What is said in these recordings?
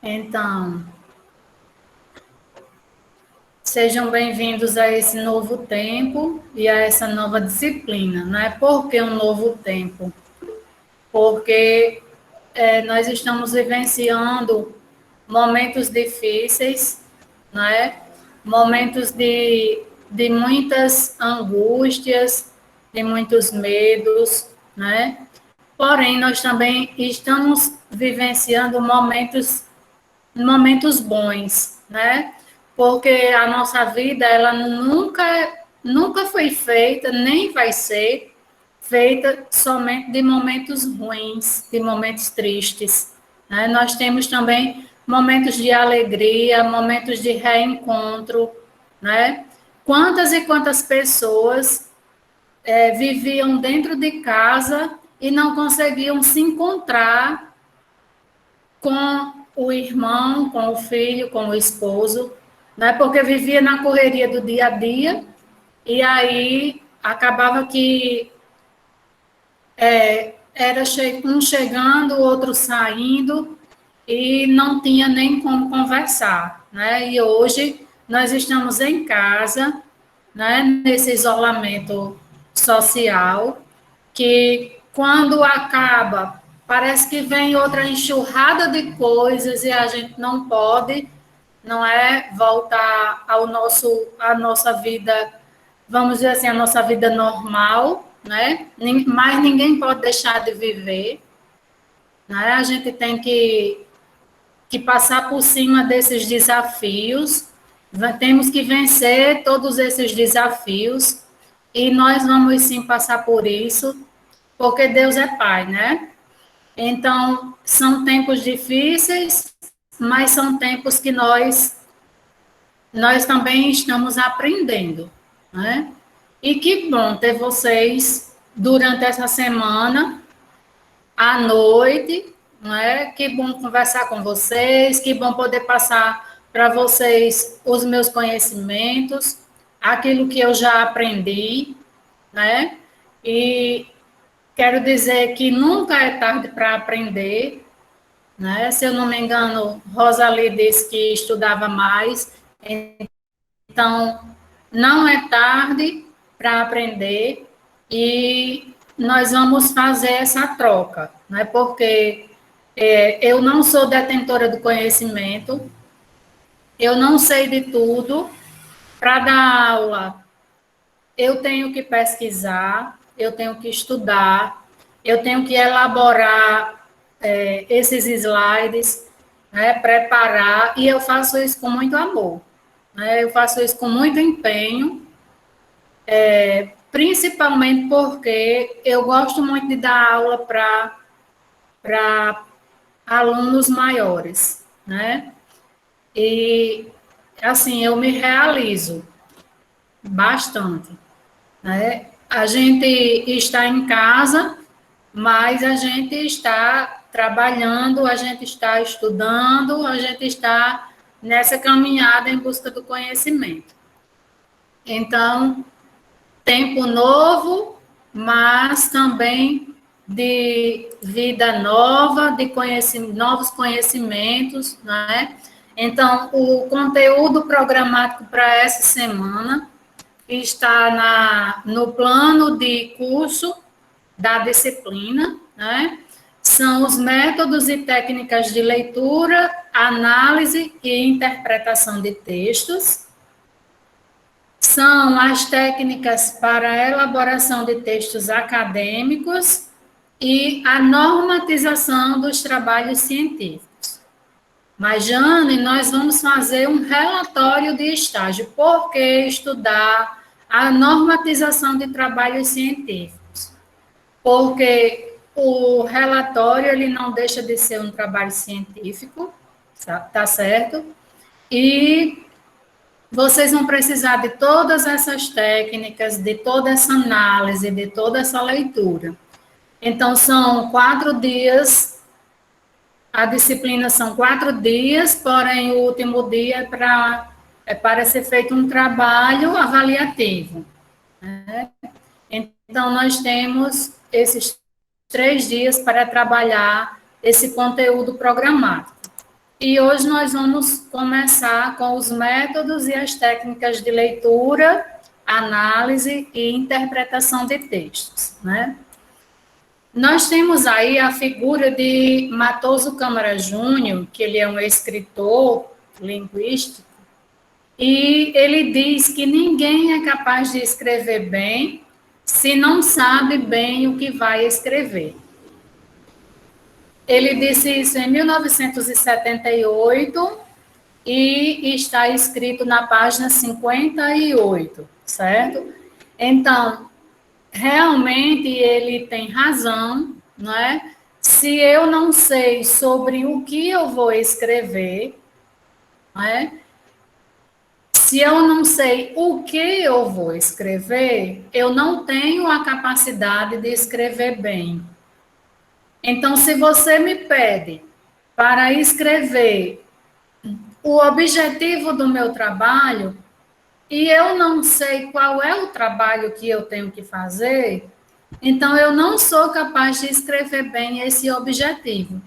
Então, sejam bem-vindos a esse novo tempo e a essa nova disciplina, não é? Por que um novo tempo? Porque nós estamos vivenciando momentos difíceis, não é? Momentos de muitas angústias, de muitos medos, né? Porém, nós também estamos vivenciando momentos bons, né? Porque a nossa vida, ela nunca foi feita, nem vai ser feita somente de momentos ruins, de momentos tristes, né? Nós temos também momentos de alegria, momentos de reencontro, né? Quantas e quantas pessoas viviam dentro de casa e não conseguiam se encontrar com o irmão, com o filho, com o esposo, né? Porque vivia na correria do dia a dia e aí acabava que era um chegando, o outro saindo e não tinha nem como conversar, né? E hoje nós estamos em casa, né? Nesse isolamento social, que quando acaba, parece que vem outra enxurrada de coisas e a gente não pode, não é, voltar à nossa vida, vamos dizer assim, a nossa vida normal, né? Mas ninguém pode deixar de viver, né? A gente tem que passar por cima desses desafios, temos que vencer todos esses desafios e nós vamos sim passar por isso, porque Deus é Pai, né? Então, são tempos difíceis, mas são tempos que nós também estamos aprendendo, né? E que bom ter vocês durante essa semana, à noite, né? Que bom conversar com vocês, que bom poder passar para vocês os meus conhecimentos, aquilo que eu já aprendi, né? E quero dizer que nunca é tarde para aprender, né? Se eu não me engano, Rosalie disse que estudava mais, então não é tarde para aprender e nós vamos fazer essa troca, né? Porque eu não sou detentora do conhecimento, eu não sei de tudo. Para dar aula, eu tenho que pesquisar, eu tenho que estudar, eu tenho que elaborar esses slides, né, preparar, e eu faço isso com muito amor, né, eu faço isso com muito empenho, principalmente porque eu gosto muito de dar aula para alunos maiores, né, e assim, eu me realizo bastante, né? A gente está em casa, mas a gente está trabalhando, a gente está estudando, a gente está nessa caminhada em busca do conhecimento. Então, tempo novo, mas também de vida nova, de novos conhecimentos, né? Então, o conteúdo programático para essa semana está no plano de curso da disciplina, né? São os métodos e técnicas de leitura, análise e interpretação de textos. São as técnicas para a elaboração de textos acadêmicos e a normatização dos trabalhos científicos. Mas, Jane, nós vamos fazer um relatório de estágio. Por que estudar a normatização de trabalhos científicos? Porque o relatório ele não deixa de ser um trabalho científico, tá certo? E vocês vão precisar de todas essas técnicas, de toda essa análise, de toda essa leitura. Então, são 4 dias, a disciplina são 4 dias, porém o último dia para ser feito um trabalho avaliativo, né? Então, nós temos esses 3 dias para trabalhar esse conteúdo programático. E hoje nós vamos começar com os métodos e as técnicas de leitura, análise e interpretação de textos, né? Nós temos aí a figura de Matoso Câmara Júnior, que ele é um escritor linguístico, e ele diz que ninguém é capaz de escrever bem se não sabe bem o que vai escrever. Ele disse isso em 1978 e está escrito na página 58, certo? Então, realmente ele tem razão, não é? Se eu não sei sobre o que eu vou escrever, não é? Se eu não sei o que eu vou escrever, eu não tenho a capacidade de escrever bem. Então, se você me pede para escrever o objetivo do meu trabalho e eu não sei qual é o trabalho que eu tenho que fazer, então eu não sou capaz de escrever bem esse objetivo.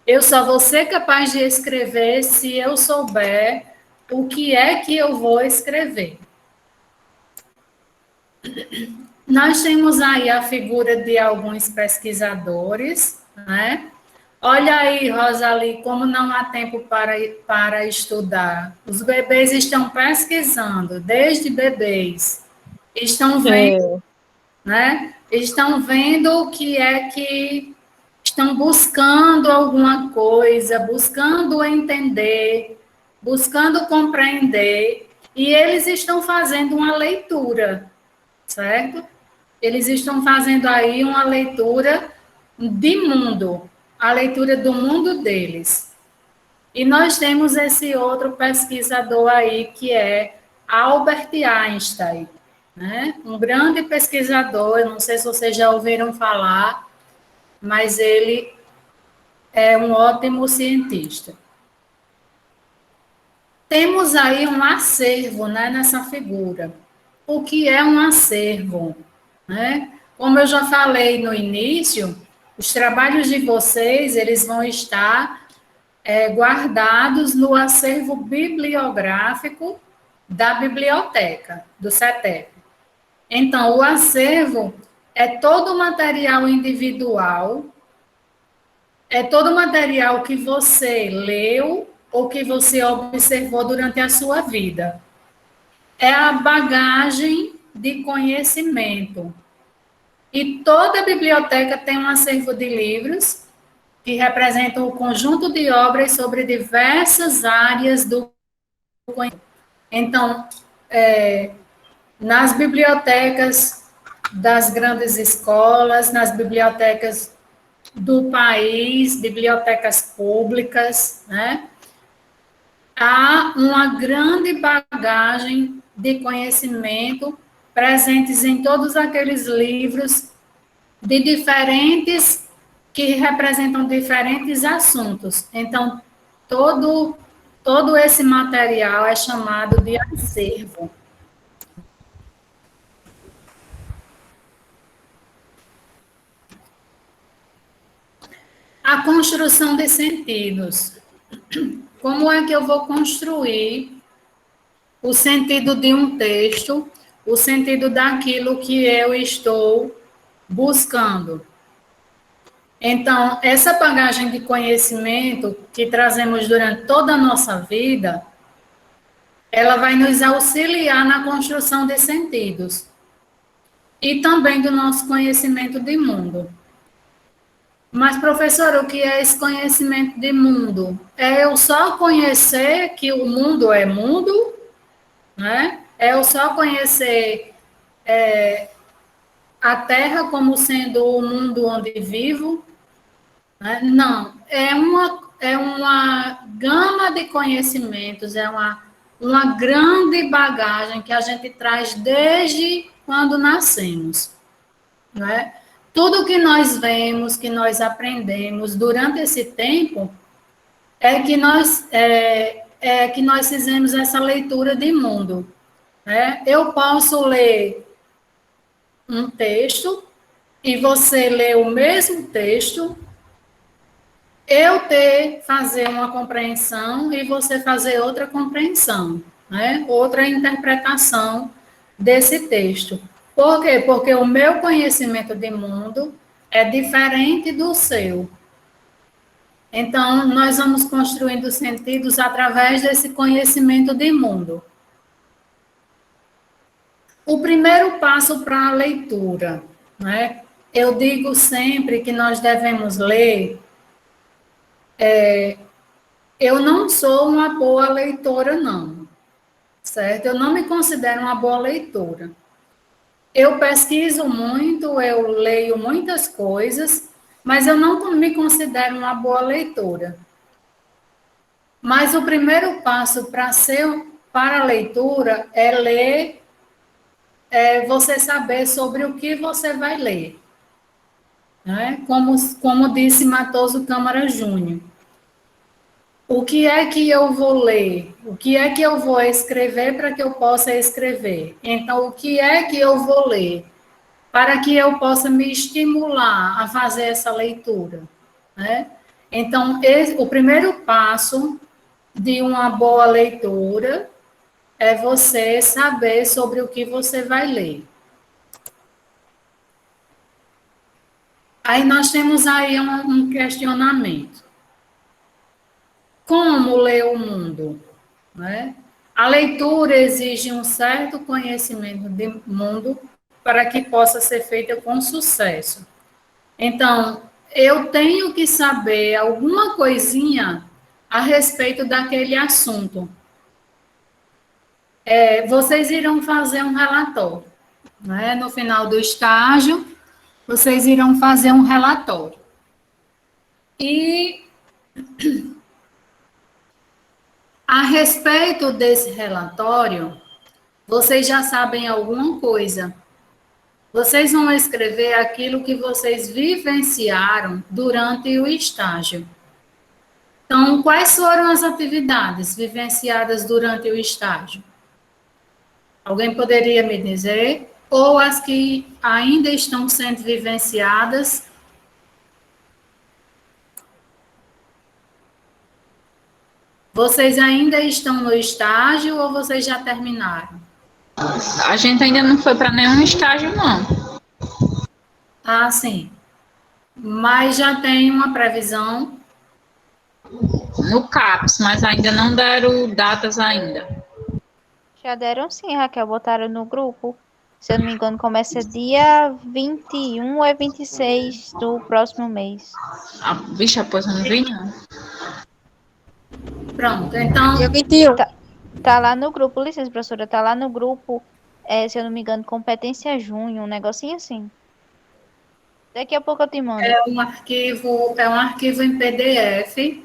Eu só vou ser capaz de escrever se eu souber o que é que eu vou escrever. Nós temos aí a figura de alguns pesquisadores, né? Olha aí, Rosalie, como não há tempo para estudar. Os bebês estão pesquisando, desde bebês. Estão vendo, né? Estão vendo o que é que estão buscando alguma coisa, buscando entender, buscando compreender, e eles estão fazendo uma leitura, certo? Eles estão fazendo aí uma leitura de mundo, a leitura do mundo deles. E nós temos esse outro pesquisador aí, que é Albert Einstein, né? Um grande pesquisador, eu não sei se vocês já ouviram falar, mas ele é um ótimo cientista. Temos aí um acervo, né, nessa figura. O que é um acervo, né? Como eu já falei no início, os trabalhos de vocês, eles vão estar guardados no acervo bibliográfico da biblioteca, do CETEP. Então, o acervo é todo o material individual, é todo o material que você leu ou que você observou durante a sua vida. É a bagagem de conhecimento. E toda biblioteca tem um acervo de livros que representam o conjunto de obras sobre diversas áreas do conhecimento. Então, nas bibliotecas das grandes escolas, nas bibliotecas do país, bibliotecas públicas, né? Há uma grande bagagem de conhecimento presentes em todos aqueles livros de diferentes, que representam diferentes assuntos. Então, todo esse material é chamado de acervo. A construção de sentidos. Como é que eu vou construir o sentido de um texto, o sentido daquilo que eu estou buscando? Então, essa bagagem de conhecimento que trazemos durante toda a nossa vida, ela vai nos auxiliar na construção de sentidos e também do nosso conhecimento de mundo. Mas, professora, o que é esse conhecimento de mundo? É eu só conhecer que o mundo é mundo, né? É eu só conhecer a Terra como sendo o mundo onde vivo, né? Não, é uma gama de conhecimentos, é uma grande bagagem que a gente traz desde quando nascemos, né? Tudo que nós vemos, que nós aprendemos durante esse tempo, que nós fizemos essa leitura de mundo, né? Eu posso ler um texto e você lê o mesmo texto fazer uma compreensão e você fazer outra compreensão, né? Outra interpretação desse texto. Por quê? Porque o meu conhecimento de mundo é diferente do seu. Então, nós vamos construindo sentidos através desse conhecimento de mundo. O primeiro passo para a leitura, né? Eu digo sempre que nós devemos ler. Eu não sou uma boa leitora, não, certo? Eu não me considero uma boa leitora. Eu pesquiso muito, eu leio muitas coisas, mas eu não me considero uma boa leitora. Mas o primeiro passo para a leitura é ler, é você saber sobre o que você vai ler, né? Como disse Matoso Câmara Júnior. O que é que eu vou ler? O que é que eu vou escrever para que eu possa escrever? Então, o que é que eu vou ler para que eu possa me estimular a fazer essa leitura, né? Então, o primeiro passo de uma boa leitura é você saber sobre o que você vai ler. Aí nós temos aí um questionamento. Como ler o mundo? Né? A leitura exige um certo conhecimento de mundo para que possa ser feita com sucesso. Então, eu tenho que saber alguma coisinha a respeito daquele assunto. Vocês irão fazer um relatório, né? No final do estágio, vocês irão fazer um relatório. E a respeito desse relatório, vocês já sabem alguma coisa. Vocês vão escrever aquilo que vocês vivenciaram durante o estágio. Então, quais foram as atividades vivenciadas durante o estágio? Alguém poderia me dizer? Ou as que ainda estão sendo vivenciadas? Vocês ainda estão no estágio ou vocês já terminaram? A gente ainda não foi para nenhum estágio, não. Ah, sim. Mas já tem uma previsão? No CAPS, mas ainda não deram datas ainda. Já deram sim, Raquel, botaram no grupo. Se eu não me engano, começa dia 21 ou 26 do próximo mês. A bicha, pois eu não vi, não. Pronto, então... Dia 21. Tá lá no grupo, licença, professora, tá lá no grupo, se eu não me engano, competência junho, um negocinho assim. Daqui a pouco eu te mando. É um arquivo em PDF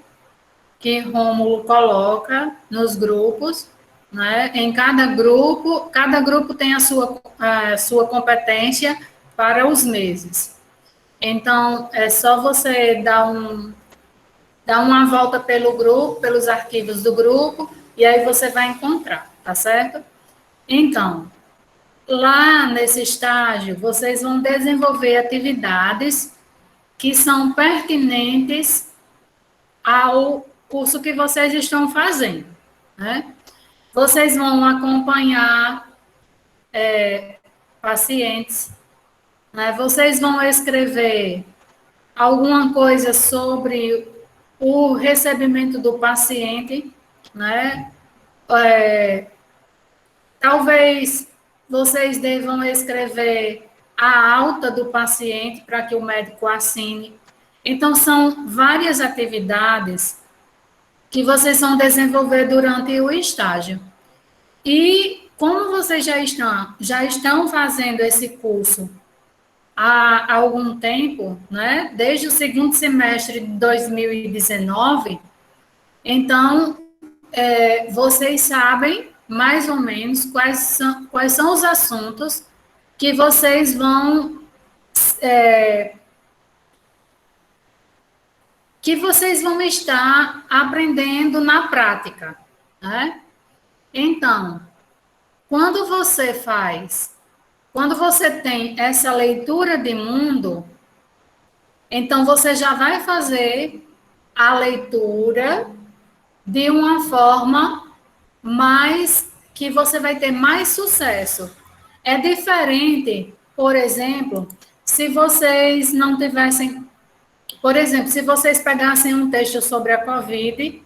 que Rômulo coloca nos grupos, né? Em cada grupo tem a sua competência para os meses. Então, é só você dar uma volta pelo grupo, pelos arquivos do grupo, e aí você vai encontrar, tá certo? Então, lá nesse estágio, vocês vão desenvolver atividades que são pertinentes ao curso que vocês estão fazendo, né? Vocês vão acompanhar pacientes, né? Vocês vão escrever alguma coisa sobre o recebimento do paciente, né? Talvez vocês devam escrever a alta do paciente para que o médico assine. Então, são várias atividades que vocês vão desenvolver durante o estágio. E como vocês já estão fazendo esse curso há algum tempo, né? Desde o segundo semestre de 2019, então vocês sabem mais ou menos quais são os assuntos que vocês vão estar aprendendo na prática, né? Então, quando você tem essa leitura de mundo, então você já vai fazer a leitura de uma forma mais que você vai ter mais sucesso. É diferente, por exemplo, se vocês não tivessem, por exemplo, se vocês pegassem um texto sobre a Covid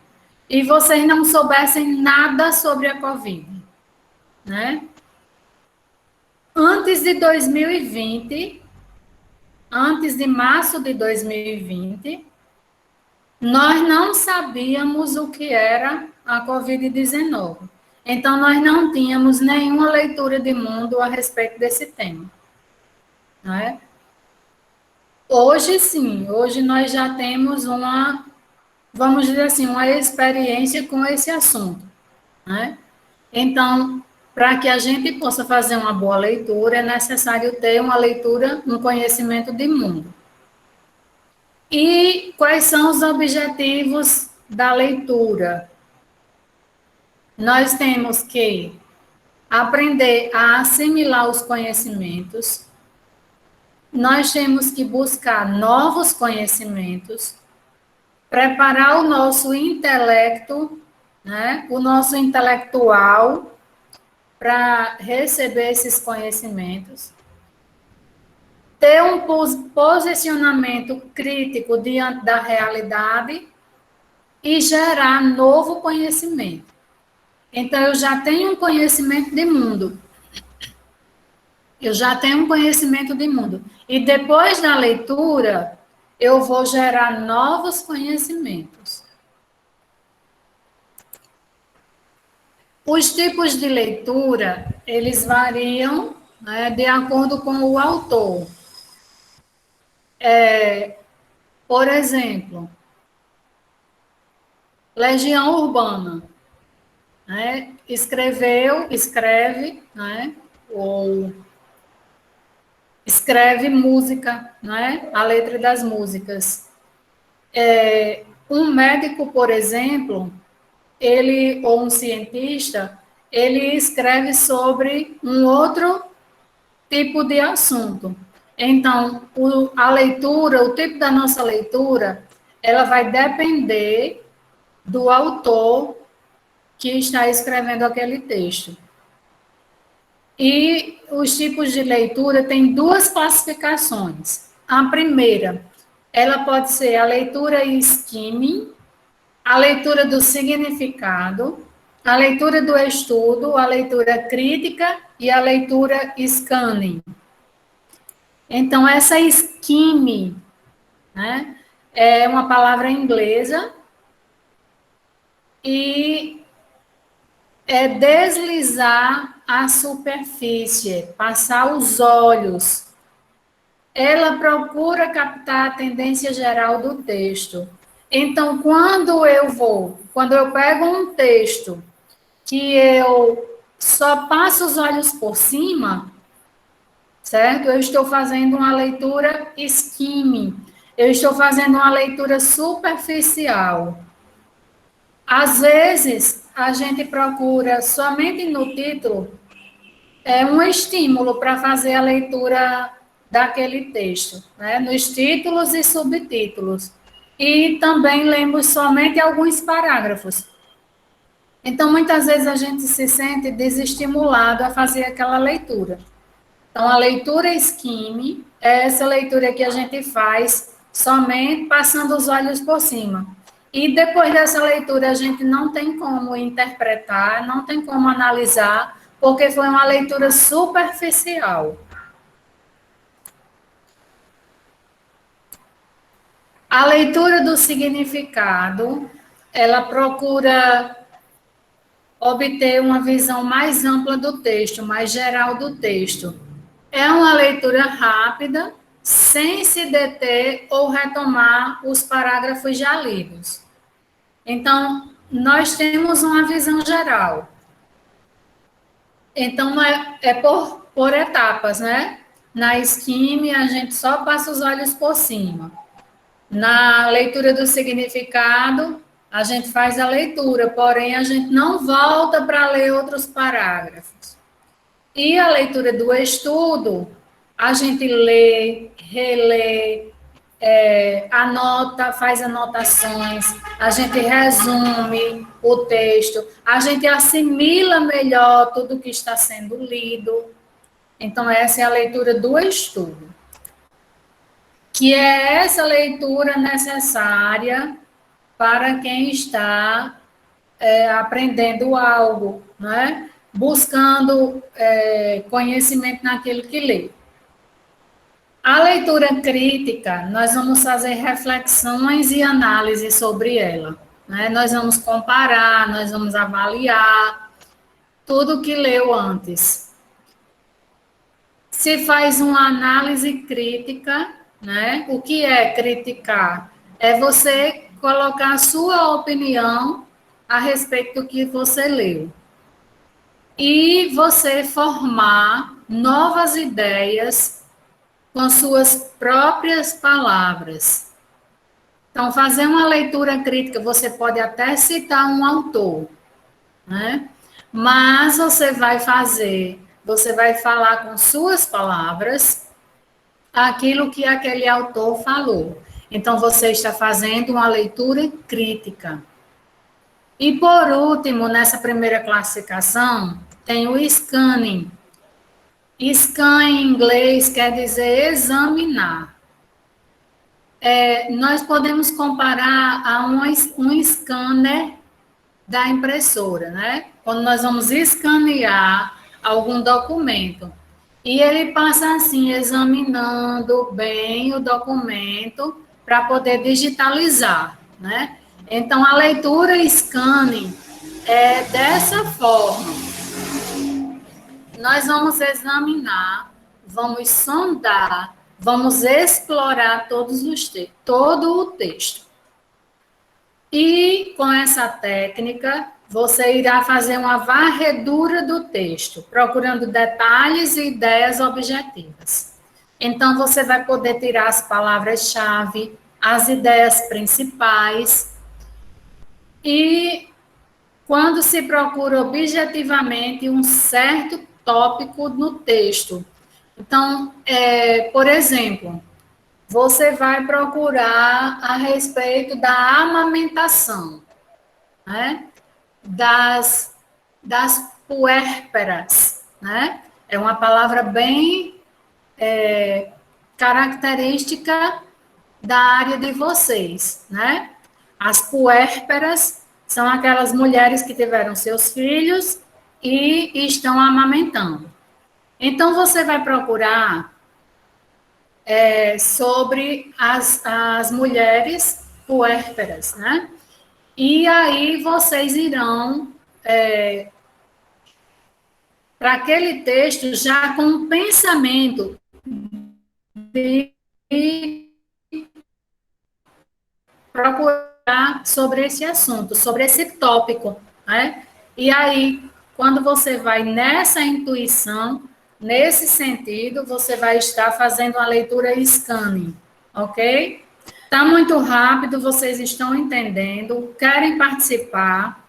e vocês não soubessem nada sobre a Covid, né? Antes de 2020, antes de março de 2020, nós não sabíamos o que era a Covid-19. Então, nós não tínhamos nenhuma leitura de mundo a respeito desse tema. Né? Hoje, sim, hoje nós já temos uma, vamos dizer assim, uma experiência com esse assunto. Né? Então, para que a gente possa fazer uma boa leitura, é necessário ter uma leitura, um conhecimento de mundo. E quais são os objetivos da leitura? Nós temos que aprender a assimilar os conhecimentos, nós temos que buscar novos conhecimentos, preparar o nosso intelecto, né, o nosso intelectual, para receber esses conhecimentos, ter um posicionamento crítico diante da realidade e gerar novo conhecimento. Então, eu já tenho um conhecimento de mundo. Eu já tenho um conhecimento de mundo. E depois da leitura, eu vou gerar novos conhecimentos. Os tipos de leitura, eles variam, né, de acordo com o autor. Por exemplo, Legião Urbana, né, escreve, né, ou escreve música, né, a letra das músicas. Um médico, por exemplo, ou um cientista, ele escreve sobre um outro tipo de assunto. Então, a leitura, o tipo da nossa leitura, ela vai depender do autor que está escrevendo aquele texto. E os tipos de leitura têm duas classificações. A primeira, ela pode ser a leitura skimming, a leitura do significado, a leitura do estudo, a leitura crítica e a leitura scanning. Então, essa skimming, né, é uma palavra inglesa e é deslizar a superfície, passar os olhos. Ela procura captar a tendência geral do texto. Então, quando eu pego um texto que eu só passo os olhos por cima, certo? Eu estou fazendo uma leitura skimming, eu estou fazendo uma leitura superficial. Às vezes, a gente procura somente no título um estímulo para fazer a leitura daquele texto, né? Nos títulos e subtítulos. E também lemos somente alguns parágrafos. Então, muitas vezes a gente se sente desestimulado a fazer aquela leitura. Então, a leitura skimming é essa leitura que a gente faz somente passando os olhos por cima. E depois dessa leitura, a gente não tem como interpretar, não tem como analisar, porque foi uma leitura superficial. A leitura do significado, ela procura obter uma visão mais ampla do texto, mais geral do texto. É uma leitura rápida, sem se deter ou retomar os parágrafos já lidos. Então, nós temos uma visão geral. Então, é por etapas, né? Na skimming, a gente só passa os olhos por cima. Na leitura do significado, a gente faz a leitura, porém, a gente não volta para ler outros parágrafos. E a leitura do estudo, a gente lê, relê, anota, faz anotações, a gente resume o texto, a gente assimila melhor tudo que está sendo lido. Então, essa é a leitura do estudo, que é essa leitura necessária para quem está aprendendo algo, né? Buscando conhecimento naquilo que lê. A leitura crítica, nós vamos fazer reflexões e análises sobre ela, né? Nós vamos comparar, nós vamos avaliar tudo que leu antes. Se faz uma análise crítica, né? O que é criticar? É você colocar a sua opinião a respeito do que você leu. E você formar novas ideias com suas próprias palavras. Então, fazer uma leitura crítica, você pode até citar um autor, né? Mas você vai falar com suas palavras aquilo que aquele autor falou. Então, você está fazendo uma leitura crítica. E, por último, nessa primeira classificação, tem o scanning. Scan em inglês quer dizer examinar. Nós podemos comparar a um scanner da impressora, né? Quando nós vamos escanear algum documento. E ele passa assim, examinando bem o documento para poder digitalizar, né? Então, a leitura scanning é dessa forma. Nós vamos examinar, vamos sondar, vamos explorar todo o texto. E com essa técnica, você irá fazer uma varredura do texto, procurando detalhes e ideias objetivas. Então, você vai poder tirar as palavras-chave, as ideias principais. E quando se procura objetivamente um certo tópico no texto. Então, por exemplo, você vai procurar a respeito da amamentação, né? Das puérperas, né? É uma palavra bem característica da área de vocês, né? As puérperas são aquelas mulheres que tiveram seus filhos e estão amamentando. Então, você vai procurar sobre as mulheres puérperas, né? E aí vocês irão para aquele texto já com um pensamento de procurar sobre esse assunto, sobre esse tópico, né? E aí, quando você vai nessa intuição, nesse sentido, você vai estar fazendo a leitura scanning, ok? Está muito rápido, vocês estão entendendo, querem participar?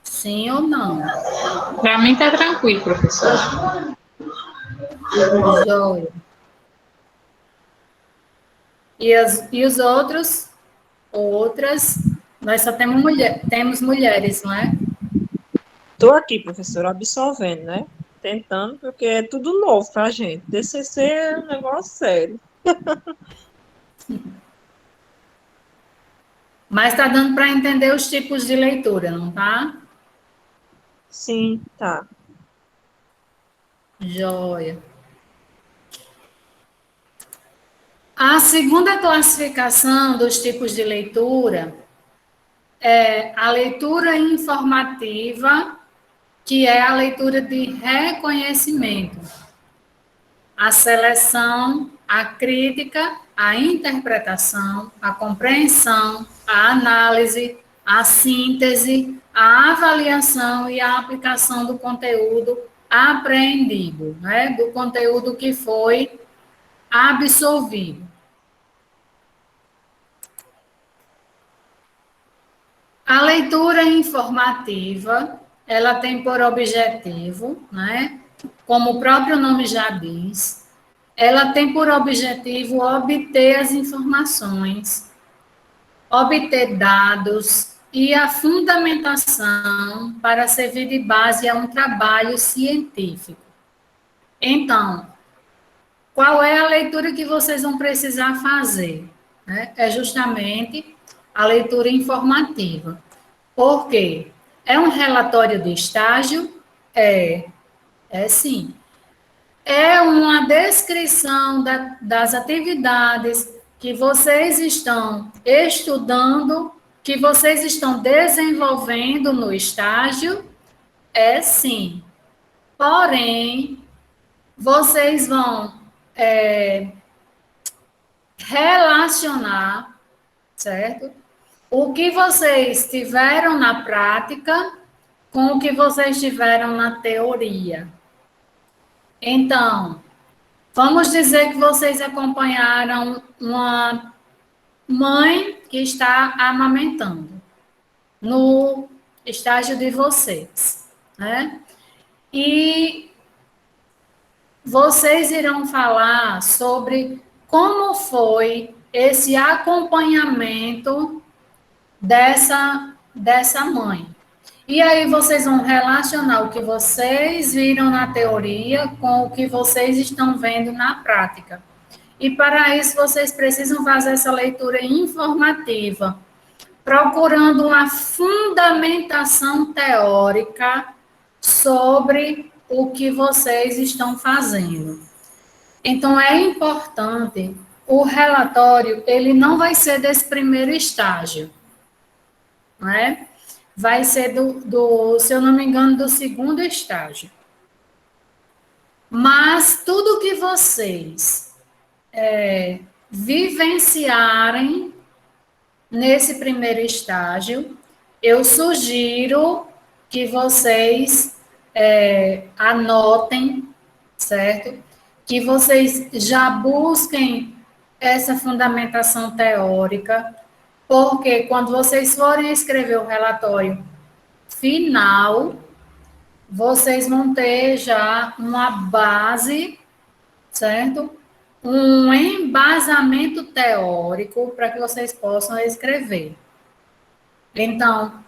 Sim ou não? Para mim está tranquilo, professor. Joia. E os outros? Outras? Nós só temos mulheres, não é? Estou aqui, professora, absorvendo, né? Tentando, porque é tudo novo para a gente. DCC é um negócio sério. Mas está dando para entender os tipos de leitura, não tá? Sim, tá. Joia. A segunda classificação dos tipos de leitura é a leitura informativa, que é a leitura de reconhecimento. A seleção, a crítica, a interpretação, a compreensão, a análise, a síntese, a avaliação e a aplicação do conteúdo apreendido, né? Do conteúdo que foi absorvido. A leitura informativa, ela tem por objetivo, né, como o próprio nome já diz, ela tem por objetivo obter as informações, obter dados e a fundamentação para servir de base a um trabalho científico. Então, qual é a leitura que vocês vão precisar fazer? É justamente a leitura informativa. Por quê? É um relatório de estágio? É sim. É uma descrição das atividades que vocês estão estudando, que vocês estão desenvolvendo no estágio? É sim. Porém, vocês vão relacionar, certo? O que vocês tiveram na prática com o que vocês tiveram na teoria. Então, vamos dizer que vocês acompanharam uma mãe que está amamentando no estágio de vocês, né? E vocês irão falar sobre como foi esse acompanhamento dessa mãe. E aí vocês vão relacionar o que vocês viram na teoria com o que vocês estão vendo na prática. E para isso vocês precisam fazer essa leitura informativa, procurando uma fundamentação teórica sobre o que vocês estão fazendo. Então é importante, o relatório, ele não vai ser desse primeiro estágio, não é? Vai ser se eu não me engano, do segundo estágio. Mas tudo que vocês vivenciarem nesse primeiro estágio, eu sugiro que vocês anotem, certo? Que vocês já busquem essa fundamentação teórica, porque quando vocês forem escrever o relatório final, vocês vão ter já uma base, certo? Um embasamento teórico para que vocês possam escrever. Então,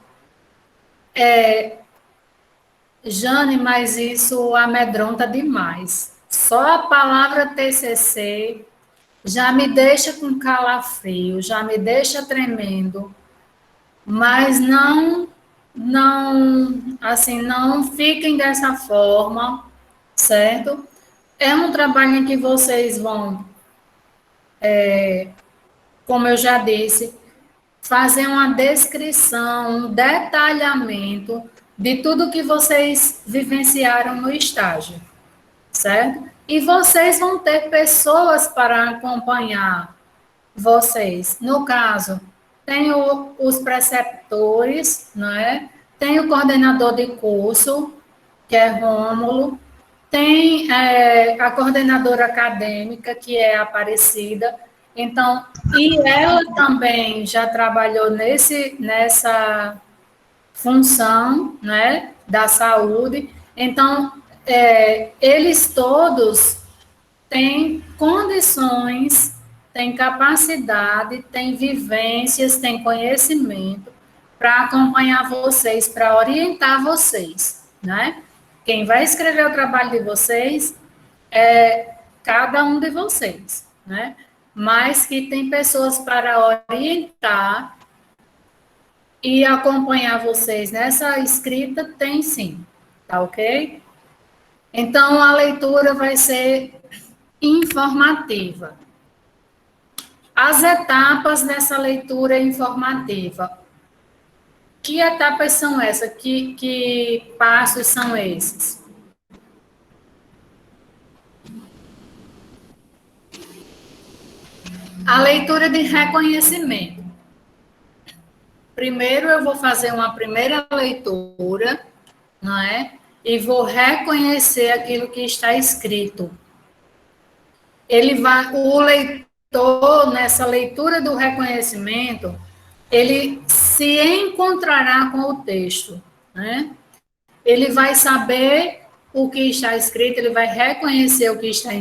Jane, mas isso amedronta demais. Só a palavra TCC já me deixa com calafrio, já me deixa tremendo, mas não fiquem dessa forma, certo? É um trabalho em que vocês vão, como eu já disse, fazer uma descrição, um detalhamento de tudo que vocês vivenciaram no estágio, certo? E vocês vão ter pessoas para acompanhar vocês. No caso, tem os preceptores, não é? Tem o coordenador de curso, que é Rômulo, tem a coordenadora acadêmica, que é Aparecida. Então, e ela também já trabalhou nessa função, né, da saúde. Então, eles todos têm condições, têm capacidade, têm vivências, têm conhecimento para acompanhar vocês, para orientar vocês, né? Quem vai escrever o trabalho de vocês é cada um de vocês, né? Mas que tem pessoas para orientar e acompanhar vocês nessa escrita, tem sim, tá ok? Então, a leitura vai ser informativa. As etapas dessa leitura informativa. Que etapas são essas? Que passos são esses? A leitura de reconhecimento. Primeiro, eu vou fazer uma primeira leitura, não é? E vou reconhecer aquilo que está escrito. O leitor, nessa leitura do reconhecimento, ele se encontrará com o texto, né? Ele vai saber o que está escrito, ele vai reconhecer o que está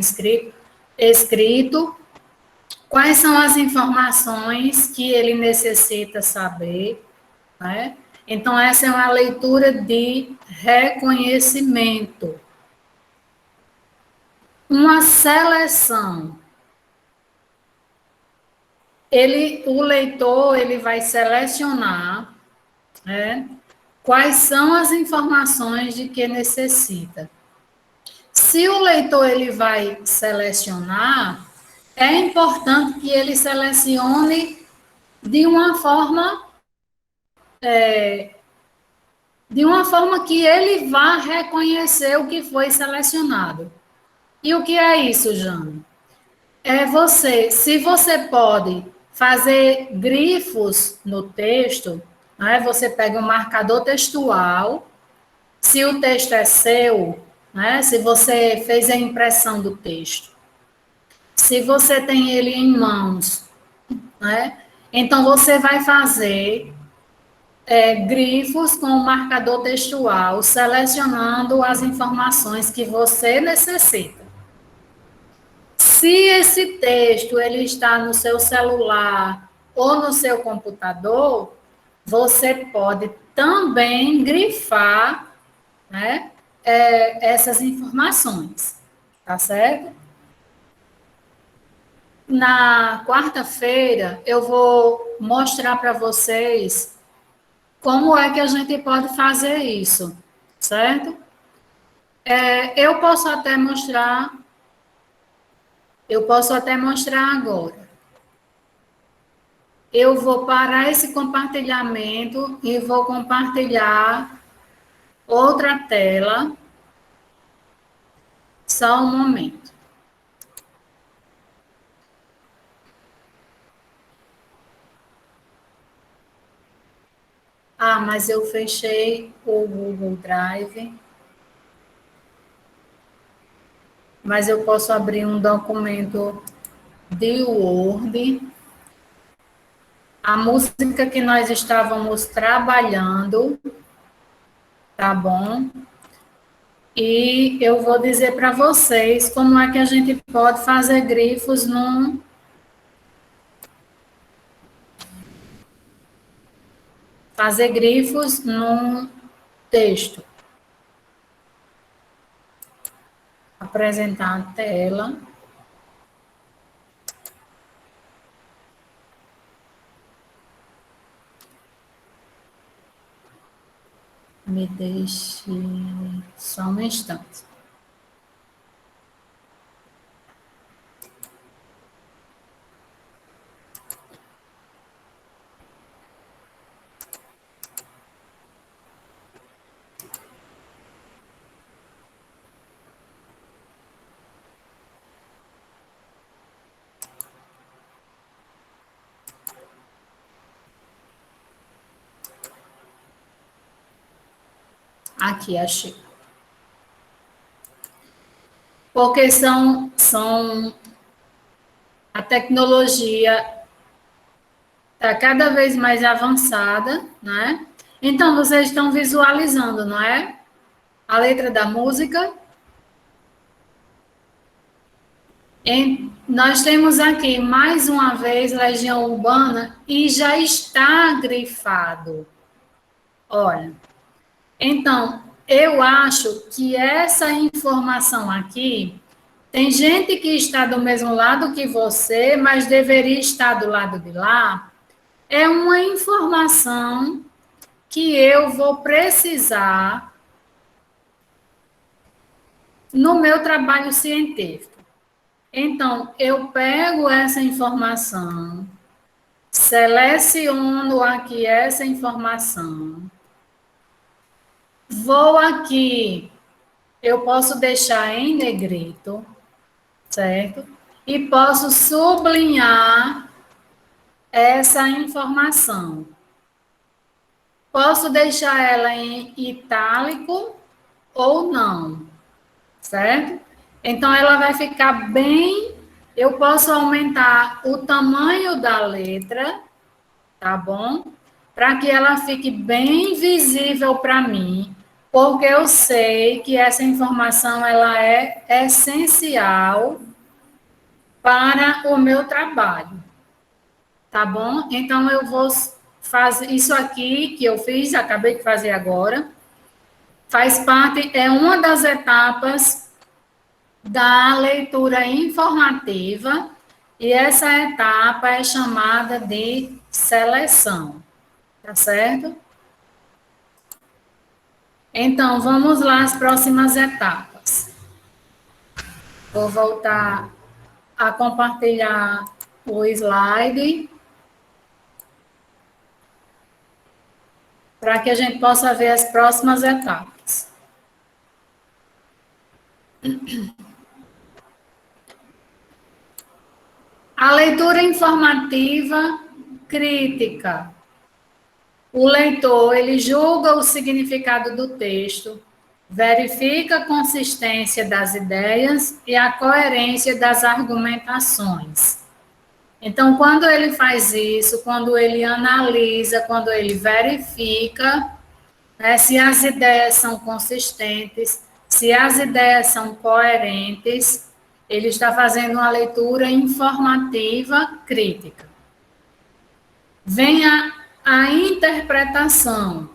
escrito, quais são as informações que ele necessita saber, né? Então, essa é uma leitura de reconhecimento. Uma seleção. O leitor ele vai selecionar, né, quais são as informações de que necessita. Se o leitor ele vai selecionar, é importante que ele selecione de uma forma que ele vá reconhecer o que foi selecionado. E o que é isso, Jane? Se você pode fazer grifos no texto, né, você pega um marcador textual, se o texto é seu, né, se você fez a impressão do texto, se você tem ele em mãos, né, então você vai fazer grifos com o marcador textual, selecionando as informações que você necessita. Se esse texto ele está no seu celular ou no seu computador, você pode também grifar, né, essas informações, tá certo? Na quarta-feira, eu vou mostrar para vocês como é que a gente pode fazer isso, certo? Eu posso até mostrar agora. Eu vou parar esse compartilhamento e vou compartilhar outra tela. Só um momento. Ah, mas eu fechei o Google Drive. Mas eu posso abrir um documento de Word. A música que nós estávamos trabalhando, tá bom? E eu vou dizer para vocês como é que a gente pode fazer grifos num texto. Apresentar a tela. Me deixe só um instante. Aqui, achei. Porque a tecnologia está cada vez mais avançada, né? Então, vocês estão visualizando, não é? A letra da música. Nós temos aqui, mais uma vez, Legião Urbana, e já está grifado. Olha. Então, eu acho que essa informação aqui, tem gente que está do mesmo lado que você, mas deveria estar do lado de lá, é uma informação que eu vou precisar no meu trabalho científico. Então, eu pego essa informação, seleciono aqui essa informação, vou aqui, eu posso deixar em negrito, certo? E posso sublinhar essa informação. Posso deixar ela em itálico ou não, certo? Então, ela vai ficar bem... Eu posso aumentar o tamanho da letra, tá bom? Para que ela fique bem visível para mim. porque eu sei que essa informação ela é essencial para o meu trabalho, tá bom? Então, eu vou fazer isso aqui que eu fiz, acabei de fazer agora, faz parte, é uma das etapas da leitura informativa, e essa etapa é chamada de seleção, tá certo? Então, vamos lá às próximas etapas. Vou voltar a compartilhar o slide para que a gente possa ver as próximas etapas. A leitura informativa crítica. O leitor, ele julga o significado do texto, verifica a consistência das ideias e a coerência das argumentações. Então, quando ele faz isso, quando ele analisa, quando ele verifica, né, se as ideias são consistentes, se as ideias são coerentes, ele está fazendo uma leitura informativa crítica. Vem a interpretação.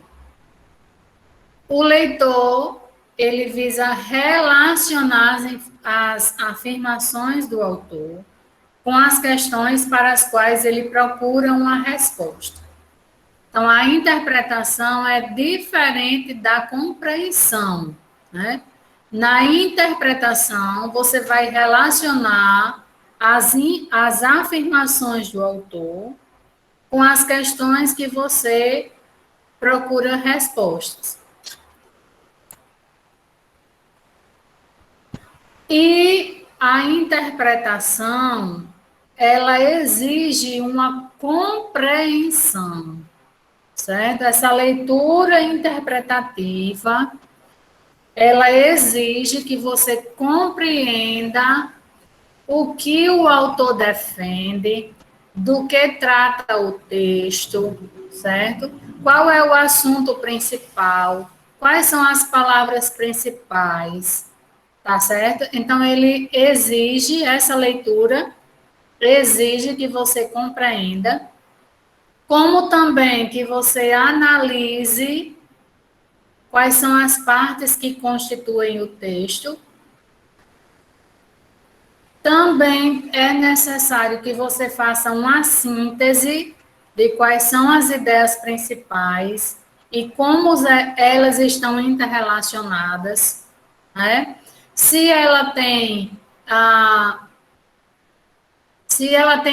O leitor, ele visa relacionar as afirmações do autor com as questões para as quais ele procura uma resposta. Então, a interpretação é diferente da compreensão, né? Na interpretação, você vai relacionar as afirmações do autor com as questões que você procura respostas. E a interpretação, ela exige uma compreensão, certo? Essa leitura interpretativa, ela exige que você compreenda o que o autor defende, do que trata o texto, certo? Qual é o assunto principal? Quais são as palavras principais? Tá certo? Então, ele exige, essa leitura exige que você compreenda, como também que você analise quais são as partes que constituem o texto. Também é necessário que você faça uma síntese de quais são as ideias principais e como elas estão interrelacionadas, né? Se ela tem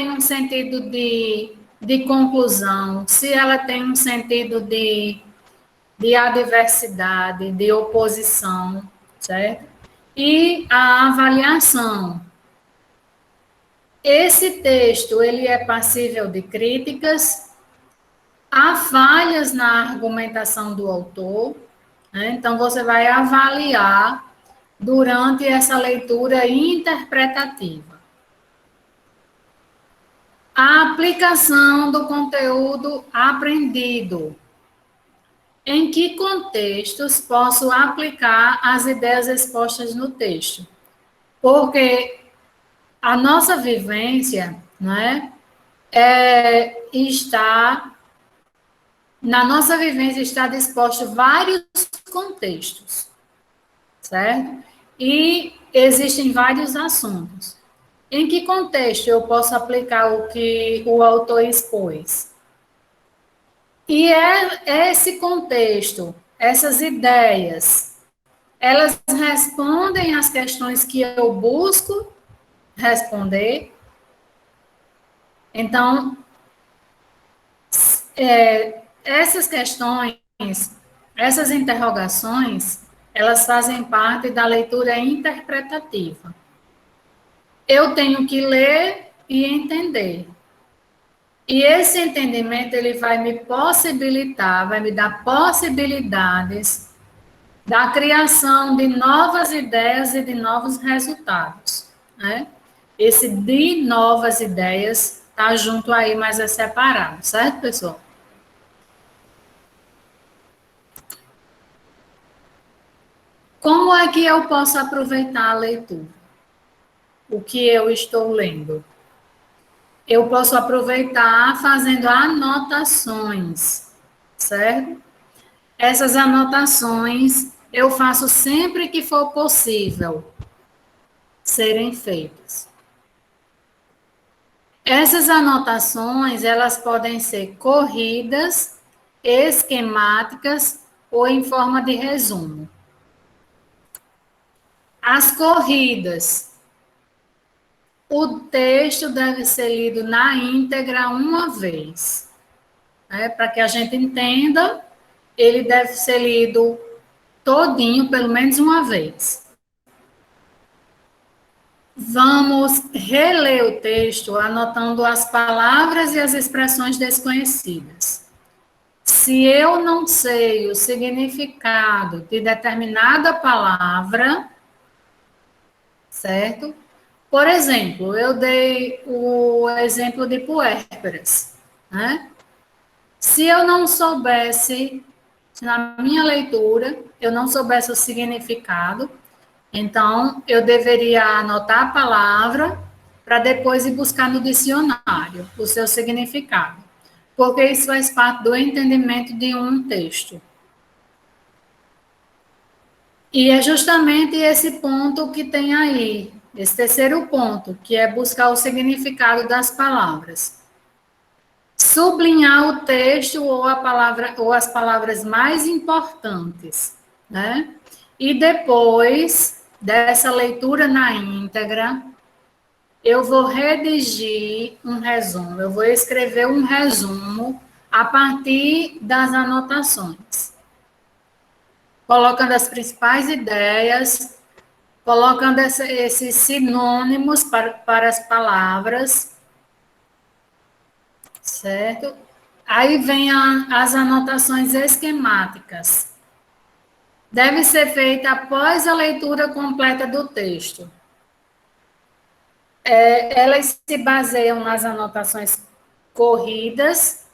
um sentido de conclusão, se ela tem um sentido de adversidade, de oposição, certo? E a avaliação. Esse texto, ele é passível de críticas, há falhas na argumentação do autor, né? Então, você vai avaliar durante essa leitura interpretativa. A aplicação do conteúdo aprendido. Em que contextos posso aplicar as ideias expostas no texto? Porque a nossa vivência, né, na nossa vivência está disposto vários contextos, certo? E existem vários assuntos. Em que contexto eu posso aplicar o que o autor expôs? E esse contexto, essas ideias, elas respondem às questões que eu busco responder. Então, essas questões, essas interrogações, elas fazem parte da leitura interpretativa. Eu tenho que ler e entender. E esse entendimento, ele vai me possibilitar, vai me dar possibilidades da criação de novas ideias e de novos resultados, né? Esse de novas ideias está junto aí, mas é separado, certo, pessoal? Como é que eu posso aproveitar a leitura? O que eu estou lendo? Eu posso aproveitar fazendo anotações, certo? Essas anotações eu faço sempre que for possível serem feitas. Essas anotações, elas podem ser corridas, esquemáticas ou em forma de resumo. As corridas. O texto deve ser lido na íntegra uma vez. Para que a gente entenda, ele deve ser lido todinho, pelo menos uma vez. Vamos reler o texto anotando as palavras e as expressões desconhecidas. Se eu não sei o significado de determinada palavra, certo? Por exemplo, eu dei o exemplo de puérperas, né? Se eu não soubesse, se na minha leitura, eu não soubesse o significado, então eu deveria anotar a palavra para depois ir buscar no dicionário o seu significado, porque isso faz parte do entendimento de um texto. E é justamente esse ponto que tem aí, esse terceiro ponto, que é buscar o significado das palavras. Sublinhar o texto ou a palavra ou as palavras mais importantes, né? E depois dessa leitura na íntegra, eu vou redigir um resumo, eu vou escrever um resumo a partir das anotações, colocando as principais ideias, colocando esses sinônimos para as palavras, certo? Aí vem as anotações esquemáticas. Deve ser feita após a leitura completa do texto. Elas se baseiam nas anotações corridas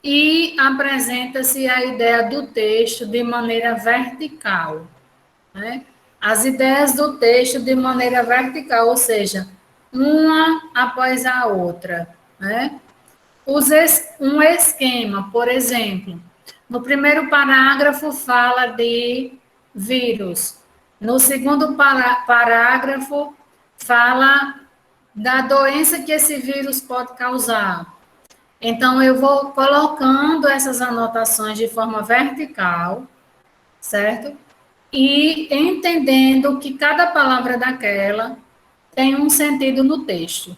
e apresenta-se a ideia do texto de maneira vertical, né? As ideias do texto de maneira vertical, ou seja, uma após a outra, né? Um esquema, por exemplo, no primeiro parágrafo fala de vírus, no segundo parágrafo fala da doença que esse vírus pode causar. Então, eu vou colocando essas anotações de forma vertical, certo? E entendendo que cada palavra daquela tem um sentido no texto.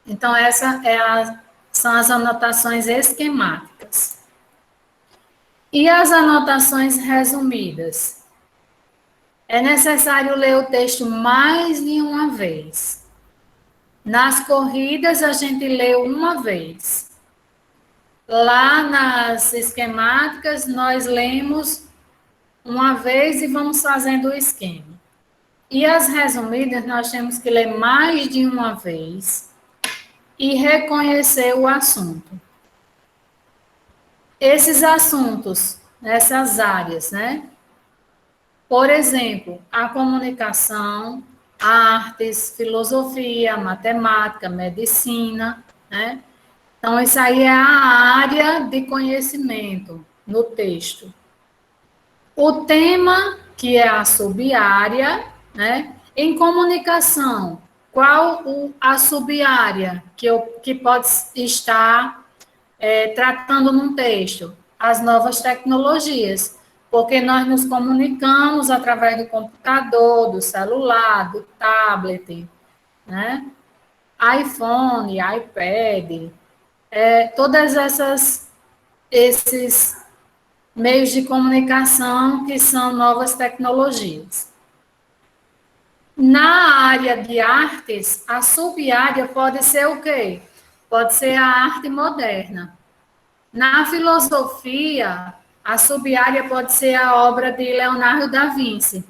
Então, são as anotações esquemáticas. E as anotações resumidas? É necessário ler o texto mais de uma vez. Nas corridas, a gente lê uma vez. Lá nas esquemáticas, nós lemos uma vez e vamos fazendo o esquema. E as resumidas, nós temos que ler mais de uma vez e reconhecer o assunto. Esses assuntos, nessas áreas, né? Por exemplo, a comunicação, artes, filosofia, matemática, medicina, né? Então, isso aí é a área de conhecimento no texto. O tema, que é a sub-área, né? Em comunicação, qual a sub-área que pode estar tratando num texto? As novas tecnologias, porque nós nos comunicamos através do computador, do celular, do tablet, né? iPhone, iPad, todas esses meios de comunicação que são novas tecnologias. Na área de artes, a sub-área pode ser o quê? Pode ser a arte moderna. Na filosofia, a sub-área pode ser a obra de Leonardo da Vinci.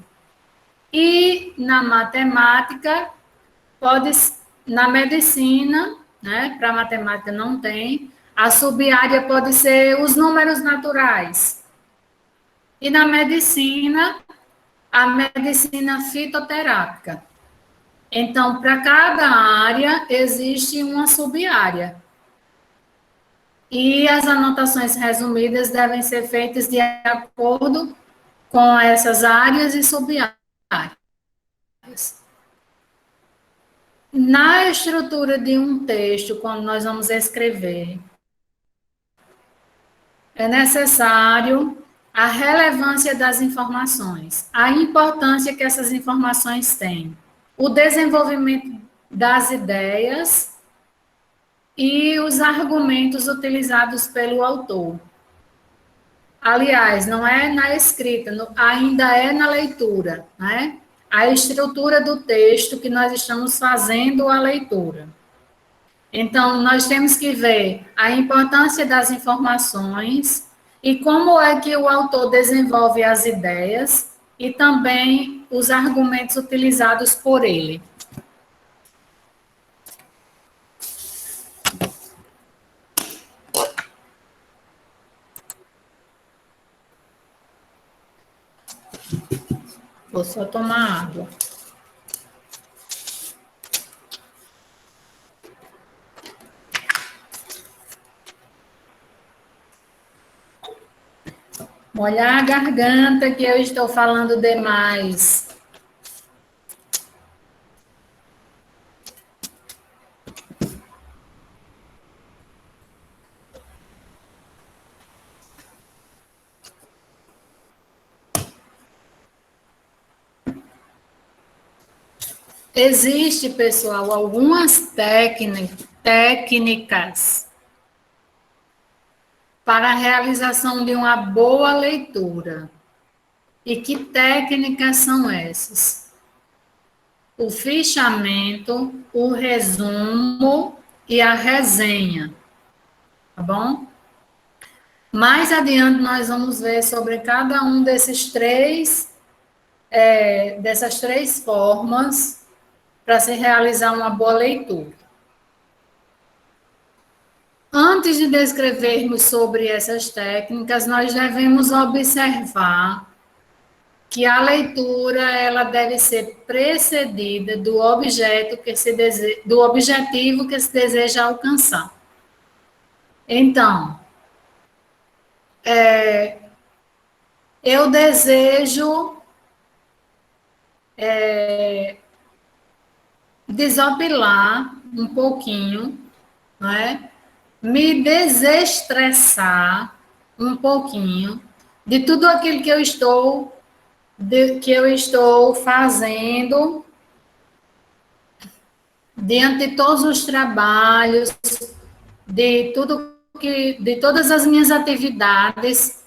E na matemática, na medicina, né? Para matemática não tem, a sub-área pode ser os números naturais. E na medicina, a medicina fitoterápica. Então, para cada área, existe uma sub-área. E as anotações resumidas devem ser feitas de acordo com essas áreas e sub-áreas. Na estrutura de um texto, quando nós vamos escrever, é necessário a relevância das informações, a importância que essas informações têm, o desenvolvimento das ideias e os argumentos utilizados pelo autor. Aliás, não é na escrita, ainda é na leitura, né? A estrutura do texto que nós estamos fazendo a leitura. Então, nós temos que ver a importância das informações e como é que o autor desenvolve as ideias e também os argumentos utilizados por ele. Vou só tomar água. Molhar a garganta que eu estou falando demais. Existe, pessoal, algumas técnicas para a realização de uma boa leitura. E que técnicas são essas? O fichamento, o resumo e a resenha, tá bom? Mais adiante nós vamos ver sobre cada um dessas três formas para se realizar uma boa leitura. Antes de descrevermos sobre essas técnicas, nós devemos observar que a leitura ela deve ser precedida do objetivo que se deseja alcançar. Então, eu desejo desopilar um pouquinho, né? Me desestressar um pouquinho de tudo aquilo que eu estou fazendo diante de todos os trabalhos, de todas as minhas atividades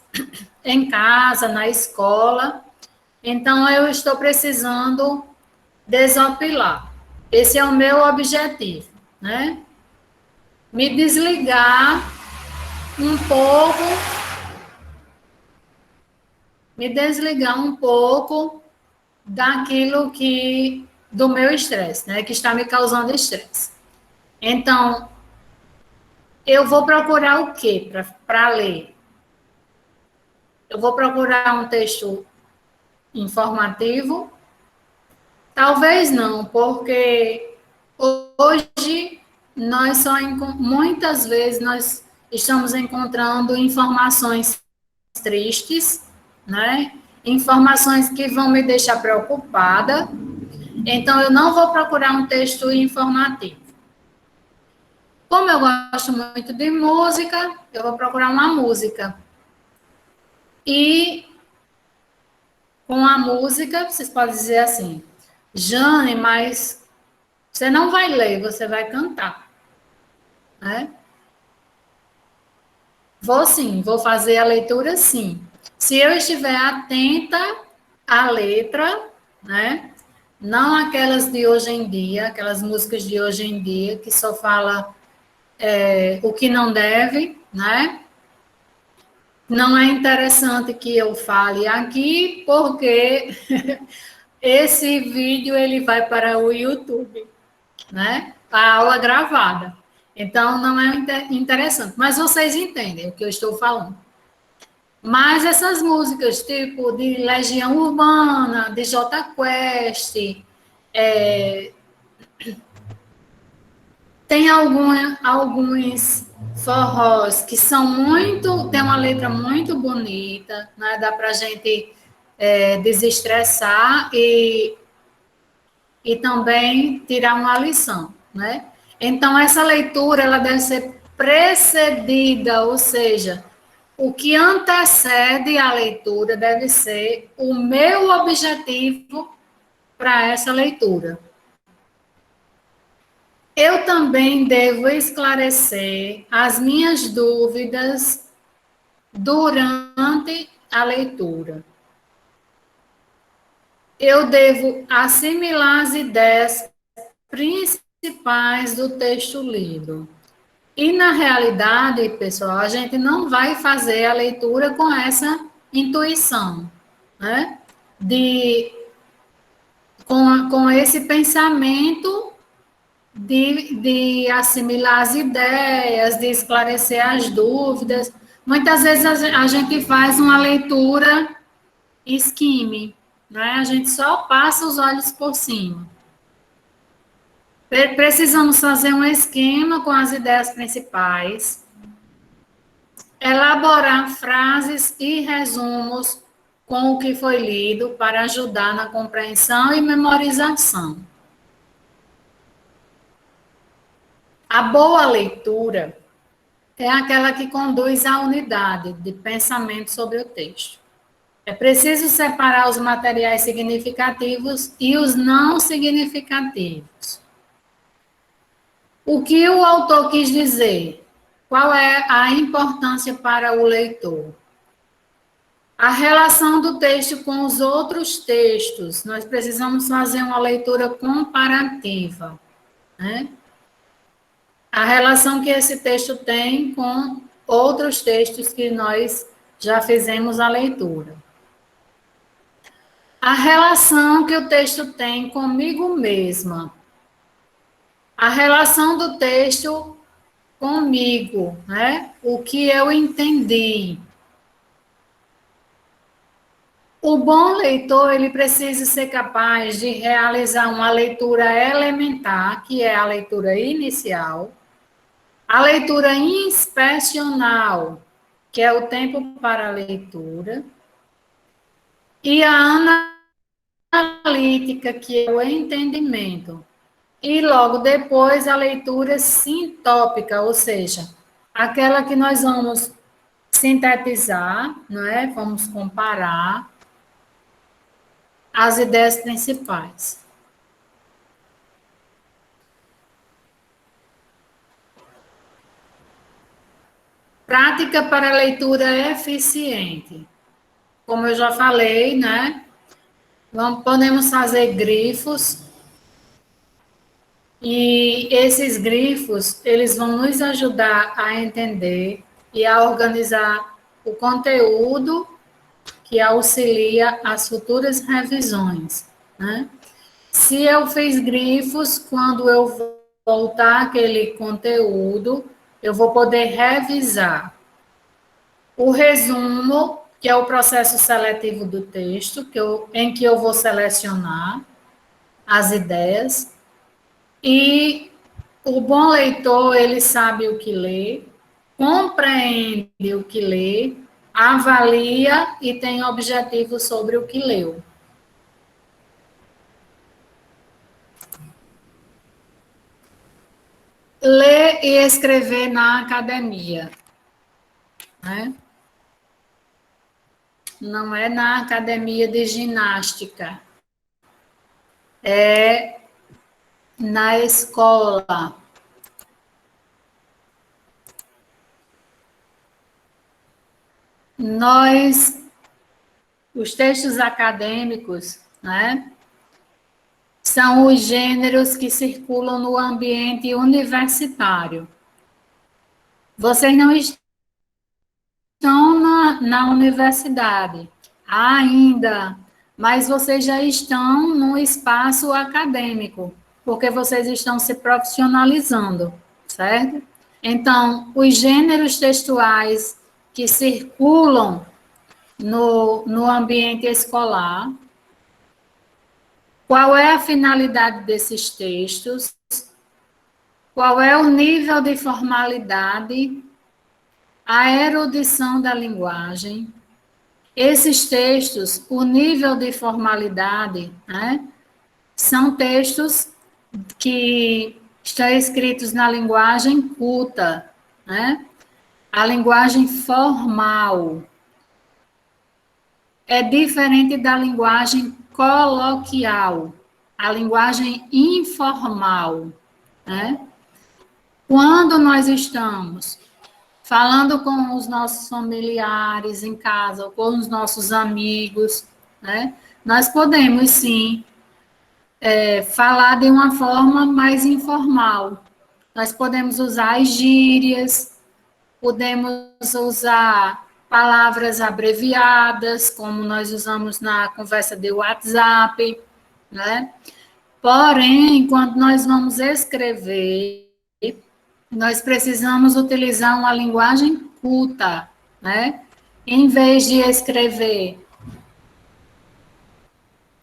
em casa, na escola. Então, eu estou precisando desopilar. Esse é o meu objetivo, né? Me desligar um pouco daquilo do meu estresse, né? Que está me causando estresse. Então, eu vou procurar o quê para ler? Eu vou procurar um texto informativo? Talvez não, porque hoje muitas vezes nós estamos encontrando informações tristes, né? Informações que vão me deixar preocupada. Então, eu não vou procurar um texto informativo. Como eu gosto muito de música, eu vou procurar uma música. E com a música, vocês podem dizer assim, Jane, mas você não vai ler, você vai cantar, né? Vou fazer a leitura sim. Se eu estiver atenta à letra, né? Não aquelas de hoje em dia, aquelas músicas de hoje em dia, que só fala o que não deve, né? Não é interessante que eu fale aqui, porque esse vídeo ele vai para o YouTube, né? A aula gravada. Então, não é interessante. Mas vocês entendem o que eu estou falando. Mas essas músicas, tipo de Legião Urbana, de Jota Quest, tem alguns forrós que são muito, tem uma letra muito bonita, né? Dá para a gente desestressar e também tirar uma lição, né? Então, essa leitura, ela deve ser precedida, ou seja, o que antecede a leitura deve ser o meu objetivo para essa leitura. Eu também devo esclarecer as minhas dúvidas durante a leitura. Eu devo assimilar as ideias principais do texto lido. E, na realidade, pessoal, a gente não vai fazer a leitura com essa intuição, né? Com esse pensamento de assimilar as ideias, de esclarecer as dúvidas. Muitas vezes a gente faz uma leitura esquime, né? A gente só passa os olhos por cima. Precisamos fazer um esquema com as ideias principais, elaborar frases e resumos com o que foi lido para ajudar na compreensão e memorização. A boa leitura é aquela que conduz à unidade de pensamento sobre o texto. É preciso separar os materiais significativos e os não significativos. O que o autor quis dizer? Qual é a importância para o leitor? A relação do texto com os outros textos. Nós precisamos fazer uma leitura comparativa, né? A relação que esse texto tem com outros textos que nós já fizemos a leitura. A relação que o texto tem comigo mesma. A relação do texto comigo, né? O que eu entendi. O bom leitor, ele precisa ser capaz de realizar uma leitura elementar, que é a leitura inicial, a leitura inspecional, que é o tempo para a leitura, e a analítica, que é o entendimento. E logo depois a leitura sintópica, ou seja, aquela que nós vamos sintetizar, não é? Vamos comparar as ideias principais. Prática para leitura eficiente. Como eu já falei, né? Podemos fazer grifos. E esses grifos, eles vão nos ajudar a entender e a organizar o conteúdo que auxilia as futuras revisões, né? Se eu fiz grifos, quando eu voltar aquele conteúdo, eu vou poder revisar. O resumo, que é o processo seletivo do texto, em que eu vou selecionar as ideias. E o bom leitor, ele sabe o que lê, compreende o que lê, avalia e tem objetivo sobre o que leu. Ler e escrever na academia, né? Não é na academia de ginástica, é na escola. Os textos acadêmicos, né, são os gêneros que circulam no ambiente universitário. Vocês não estão na universidade ainda, mas vocês já estão no espaço acadêmico, porque vocês estão se profissionalizando, certo? Então, os gêneros textuais que circulam no ambiente escolar, qual é a finalidade desses textos, qual é o nível de formalidade, a erudição da linguagem. Esses textos, o nível de formalidade, né, são textos que estão escritos na linguagem culta, né? A linguagem formal é diferente da linguagem coloquial, a linguagem informal, né? Quando nós estamos falando com os nossos familiares em casa, ou com os nossos amigos, né? Nós podemos, sim, falar de uma forma mais informal. Nós podemos usar as gírias, podemos usar palavras abreviadas, como nós usamos na conversa de WhatsApp, né? Porém, quando nós vamos escrever, nós precisamos utilizar uma linguagem culta, né? Em vez de escrever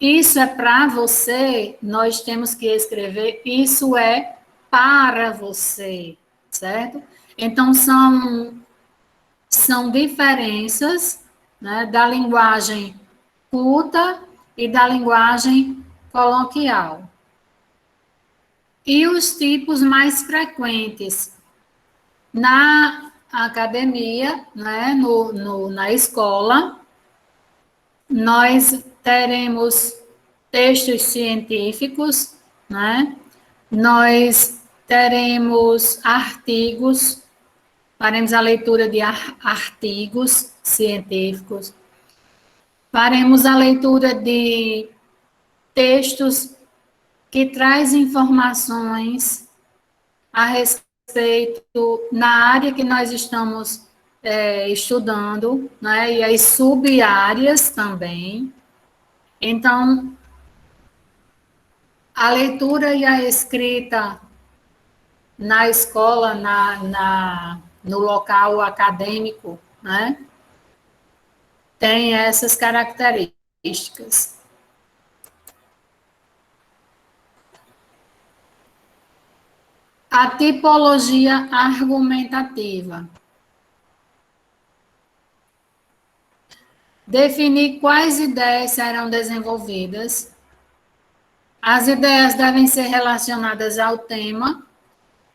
isso é para você, nós temos que escrever isso é para você, certo? Então, são diferenças, né, da linguagem culta e da linguagem coloquial. E os tipos mais frequentes na academia, né, na escola, nós teremos textos científicos, né? Nós teremos artigos, faremos a leitura de artigos científicos, faremos a leitura de textos que traz informações a respeito na área que nós estamos estudando, né, e as sub-áreas também. Então, a leitura e a escrita na escola, no local acadêmico, né, tem essas características. A tipologia argumentativa. Definir quais ideias serão desenvolvidas. As ideias devem ser relacionadas ao tema,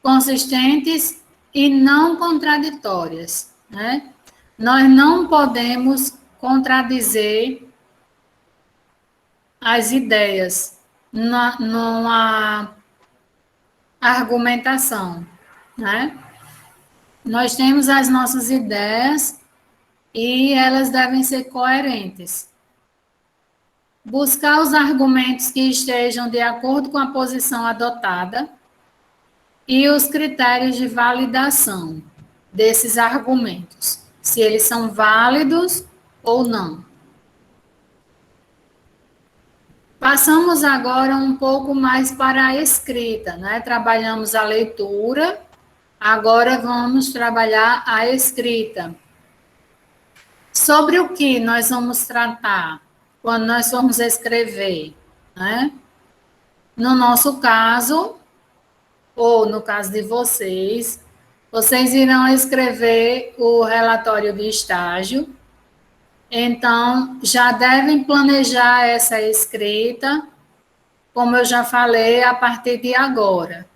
consistentes e não contraditórias, né? Nós não podemos contradizer as ideias numa argumentação, né? Nós temos as nossas ideias e elas devem ser coerentes. Buscar os argumentos que estejam de acordo com a posição adotada e os critérios de validação desses argumentos, se eles são válidos ou não. Passamos agora um pouco mais para a escrita, né? Trabalhamos a leitura, agora vamos trabalhar a escrita. Sobre o que nós vamos tratar quando nós formos escrever, né? No nosso caso, ou no caso de vocês, vocês irão escrever o relatório de estágio, então já devem planejar essa escrita, como eu já falei, a partir de agora.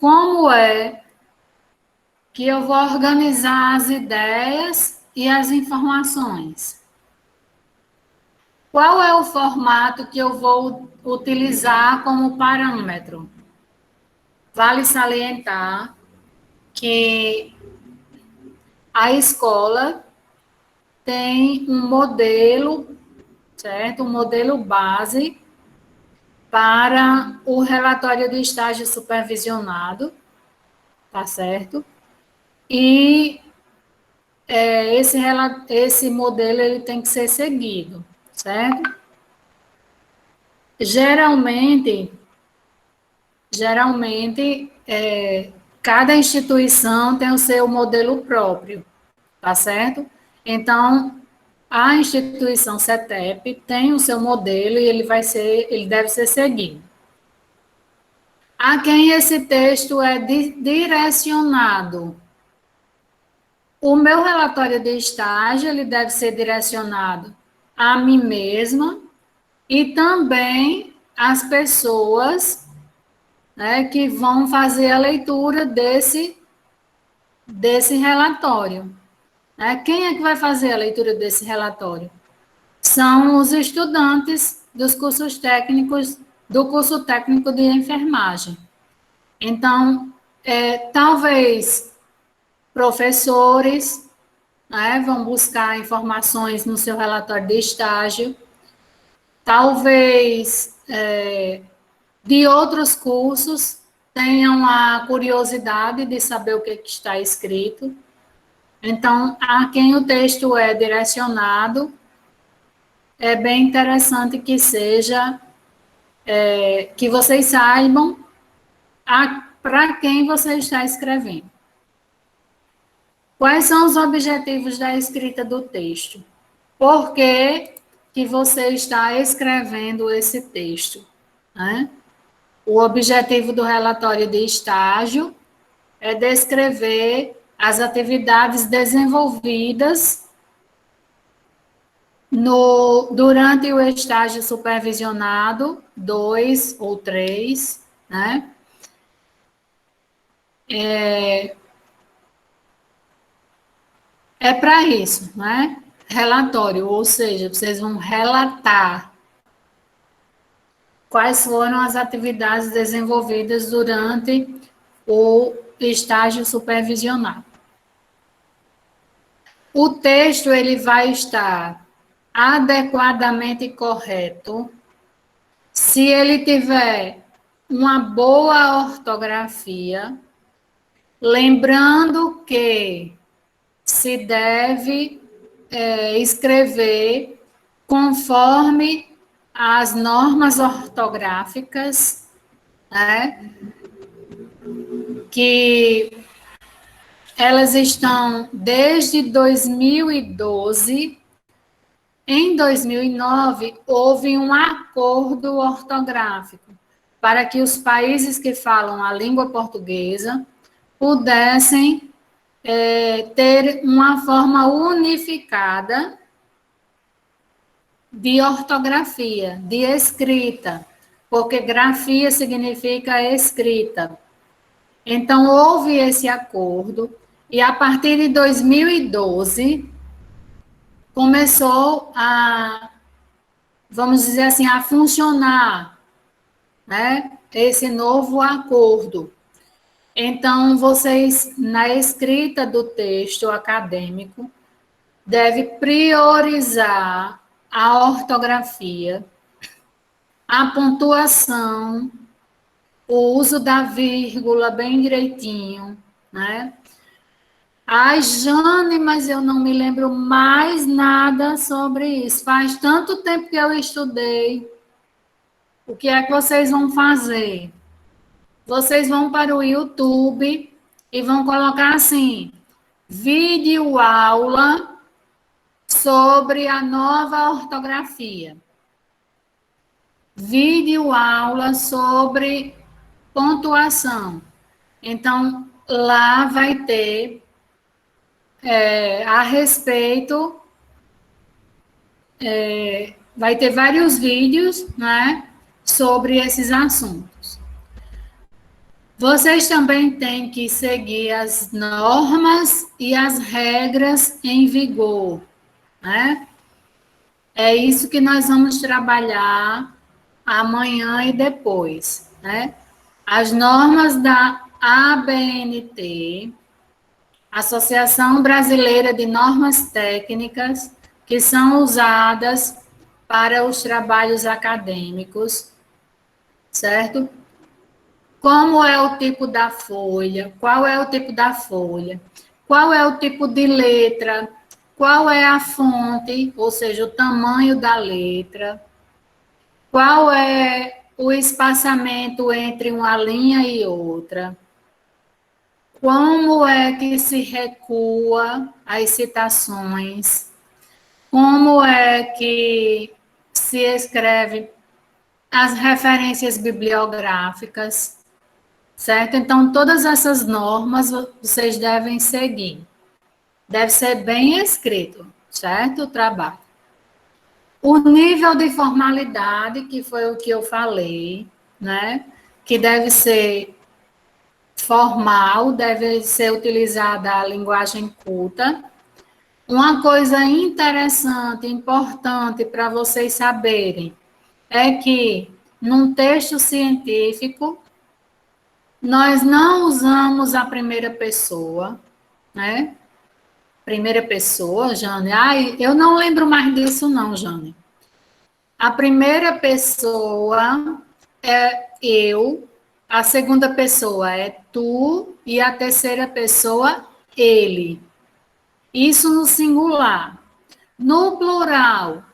Como é que eu vou organizar as ideias e as informações? Qual é o formato que eu vou utilizar como parâmetro? Vale salientar que a escola tem um modelo, certo? Um modelo base para o relatório de estágio supervisionado, tá certo? E esse modelo ele tem que ser seguido, certo? Geralmente, cada instituição tem o seu modelo próprio, tá certo? Então, a instituição CETEP tem o seu modelo e ele deve ser seguido. A quem esse texto é direcionado? O meu relatório de estágio, ele deve ser direcionado a mim mesma e também às pessoas, né, que vão fazer a leitura desse relatório. Né? Quem é que vai fazer a leitura desse relatório? São os estudantes dos cursos técnicos, do curso técnico de enfermagem. Então, talvez professores, né, vão buscar informações no seu relatório de estágio, talvez de outros cursos tenham a curiosidade de saber o que está escrito. Então, a quem o texto é direcionado, é bem interessante que seja, que vocês saibam para quem você está escrevendo. Quais são os objetivos da escrita do texto? Por que você está escrevendo esse texto? Né? O objetivo do relatório de estágio é descrever as atividades desenvolvidas durante o estágio supervisionado, 2 ou 3, né? É para isso, né? Relatório, ou seja, vocês vão relatar quais foram as atividades desenvolvidas durante o estágio supervisionado. O texto ele vai estar adequadamente correto se ele tiver uma boa ortografia, lembrando que se deve escrever conforme as normas ortográficas, né, que elas estão desde 2012. Em 2009, houve um acordo ortográfico para que os países que falam a língua portuguesa pudessem ter uma forma unificada de ortografia, de escrita, porque grafia significa escrita. Então, houve esse acordo, e a partir de 2012, começou a, vamos dizer assim, a funcionar, né, esse novo acordo. Então, vocês, na escrita do texto acadêmico, devem priorizar a ortografia, a pontuação, o uso da vírgula bem direitinho, né? Ai, Jane, mas eu não me lembro mais nada sobre isso. Faz tanto tempo que eu estudei. O que é que vocês vão fazer? Vocês vão para o YouTube e vão colocar assim, vídeo aula sobre a nova ortografia. Vídeo aula sobre pontuação. Então, lá vai ter a respeito, vai ter vários vídeos, né, sobre esses assuntos. Vocês também têm que seguir as normas e as regras em vigor, né? É isso que nós vamos trabalhar amanhã e depois, né? As normas da ABNT, Associação Brasileira de Normas Técnicas, que são usadas para os trabalhos acadêmicos, certo? Como é o tipo da folha? Qual é o tipo da folha? Qual é o tipo de letra? Qual é a fonte, ou seja, o tamanho da letra? Qual é o espaçamento entre uma linha e outra? como é que se recua as citações, como é que se escreve as referências bibliográficas, certo? Então, todas essas normas vocês devem seguir. Deve ser bem escrito, certo? O trabalho. O nível de formalidade, que foi o que eu falei, né? Que deve ser formal, deve ser utilizada a linguagem culta. Uma coisa interessante, importante para vocês saberem, é que num texto científico, nós não usamos a primeira pessoa, né? Primeira pessoa, Jane. Ai, eu não lembro mais disso, não, Jane. A primeira pessoa é eu, a segunda pessoa é tu e a terceira pessoa, ele. Isso no singular. No plural,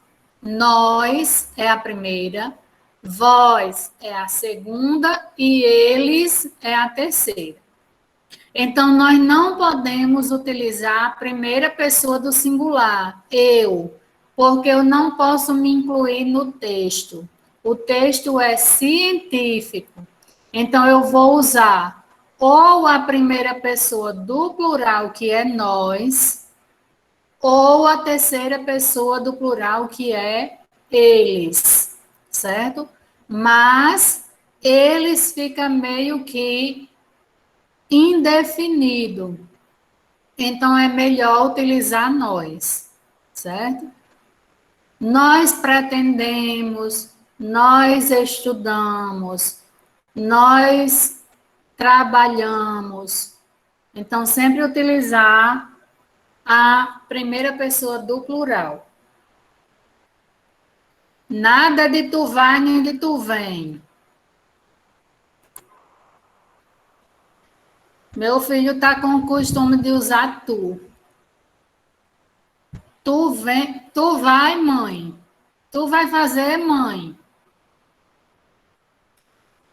nós é a primeira, vós é a segunda e eles é a terceira. Então, nós não podemos utilizar a primeira pessoa do singular, eu, porque eu não posso me incluir no texto. O texto é científico. Então, eu vou usar ou a primeira pessoa do plural, que é nós, ou a terceira pessoa do plural, que é eles, certo? Mas eles fica meio que indefinido. Então, é melhor utilizar nós, certo? Nós pretendemos, nós estudamos, nós trabalhamos. Então, sempre utilizar a primeira pessoa do plural. Nada de tu vai nem de tu vem. Meu filho está com o costume de usar tu. Tu vem, tu vai, mãe. Tu vai fazer, mãe.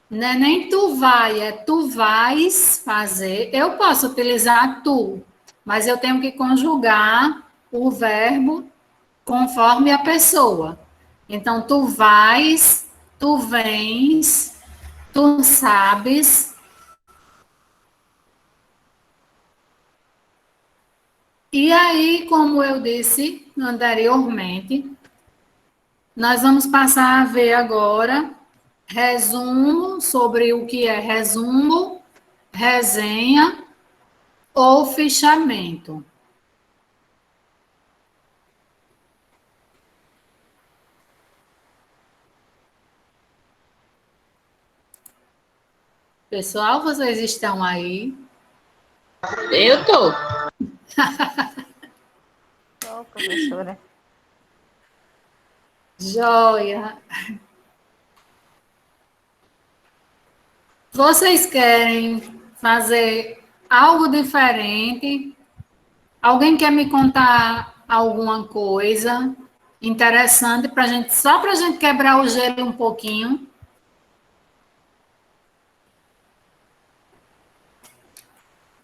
Não é nem tu vai, é tu vais fazer. Eu posso utilizar tu, mas eu tenho que conjugar o verbo conforme a pessoa. Então, tu vais, tu vens, tu sabes. E aí, como eu disse anteriormente, nós vamos passar a ver agora resumo sobre o que é resumo, resenha ou fichamento. Pessoal, vocês estão aí? Eu tô. Ô, professora. Joia. Vocês querem fazer algo diferente? Alguém quer me contar alguma coisa interessante para gente, só para a gente quebrar o gelo um pouquinho?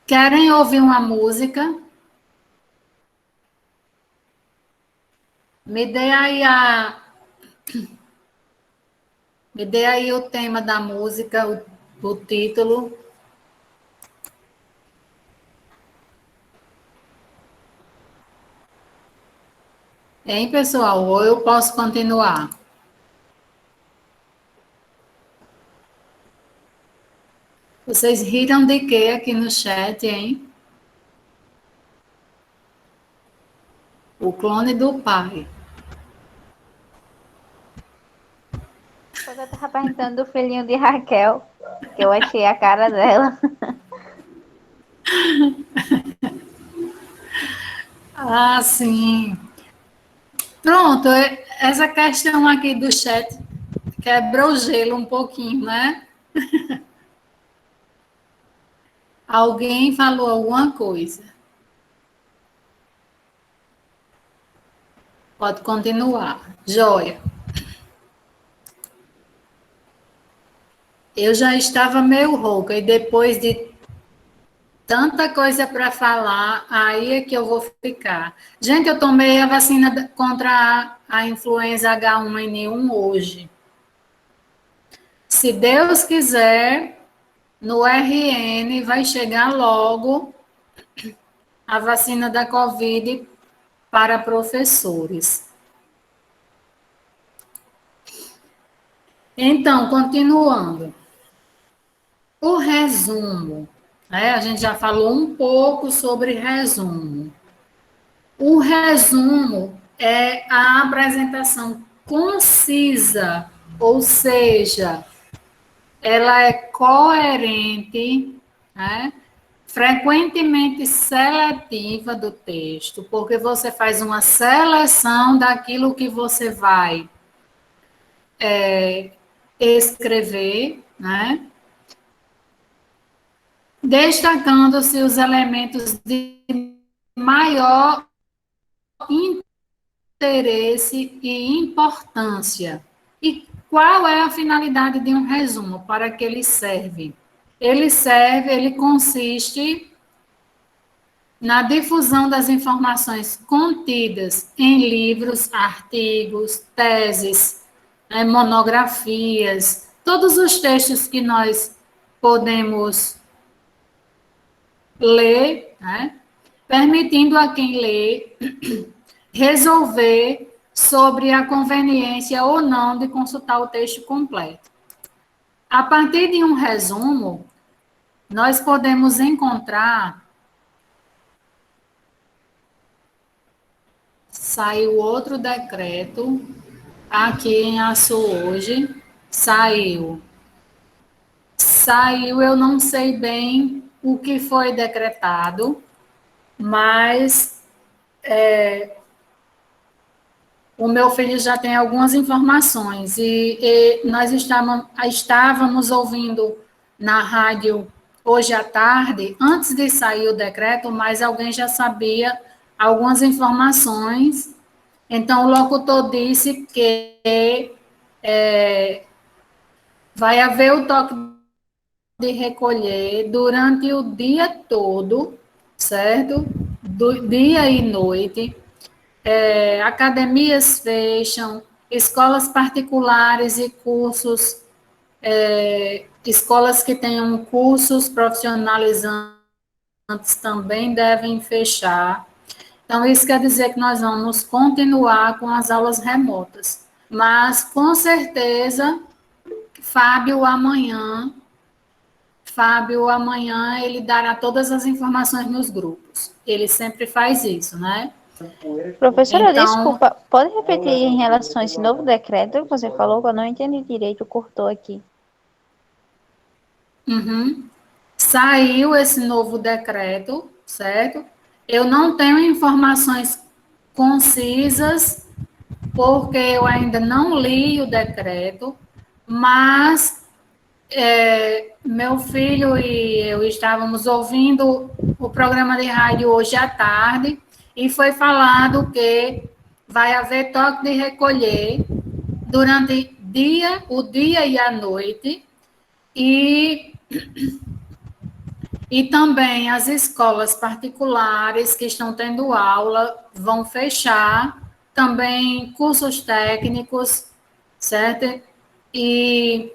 Querem ouvir uma música? Me dê aí me dê aí o tema da música, o título. Hein, pessoal? Ou eu posso continuar? Vocês riram de quê aqui no chat, hein? O clone do pai. Eu tava perguntando do filhinho de Raquel, que eu achei a cara dela. Ah, sim. Pronto, essa questão aqui do chat quebrou o gelo um pouquinho, né? Alguém falou alguma coisa. Pode continuar. Joia. Eu já estava meio rouca e depois de Tanta coisa para falar, aí é que eu vou ficar. Gente, eu tomei a vacina contra a influenza H1N1 hoje. Se Deus quiser, no RN vai chegar logo a vacina da Covid para professores. Então, continuando. O resumo, né? A gente já falou um pouco sobre resumo. O resumo é a apresentação concisa, ou seja, ela é coerente, né? Frequentemente seletiva do texto, porque você faz uma seleção daquilo que você vai escrever, né? Destacando-se os elementos de maior interesse e importância. E qual é a finalidade de um resumo? Para que ele serve? Ele consiste na difusão das informações contidas em livros, artigos, teses, monografias, todos os textos que nós podemos ler, né? Permitindo a quem lê resolver sobre a conveniência ou não de consultar o texto completo. A partir de um resumo, nós podemos encontrar. Saiu outro decreto aqui em Açu hoje. Saiu, eu não sei bem o que foi decretado, mas o meu filho já tem algumas informações e nós estávamos ouvindo na rádio hoje à tarde, antes de sair o decreto, mas alguém já sabia algumas informações. Então, o locutor disse que vai haver o toque de recolher durante o dia todo, certo? Do dia e noite. Academias fecham, escolas particulares e cursos, escolas que tenham cursos profissionalizantes também devem fechar. Então, isso quer dizer que nós vamos continuar com as aulas remotas. Mas, com certeza, Fábio amanhã, ele dará todas as informações nos grupos. Ele sempre faz isso, né? Professora, Então, desculpa, pode repetir em relação a esse novo decreto que você falou, que eu não entendi direito, cortou aqui. Saiu esse novo decreto, certo? Eu não tenho informações concisas, porque eu ainda não li o decreto, mas meu filho e eu estávamos ouvindo o programa de rádio hoje à tarde e foi falado que vai haver toque de recolher durante o dia e a noite e também as escolas particulares que estão tendo aula vão fechar, também cursos técnicos, certo? E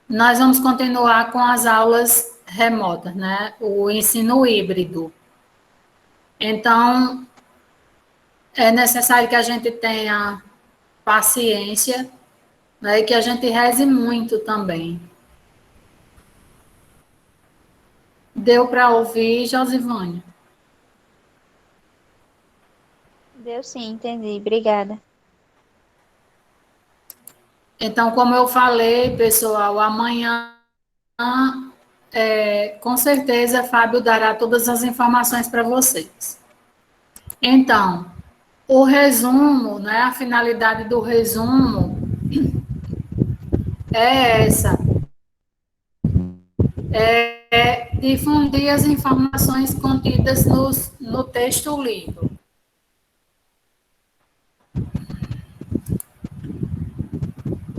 nós vamos continuar com as aulas remotas, né? O ensino híbrido. Então, é necessário que a gente tenha paciência, né? E que a gente reze muito também. Deu para ouvir, Josivânia? Deu sim, entendi. Obrigada. Então, como eu falei, pessoal, amanhã, com certeza, Fábio dará todas as informações para vocês. Então, o resumo, né, a finalidade do resumo é essa, difundir as informações contidas no texto lido.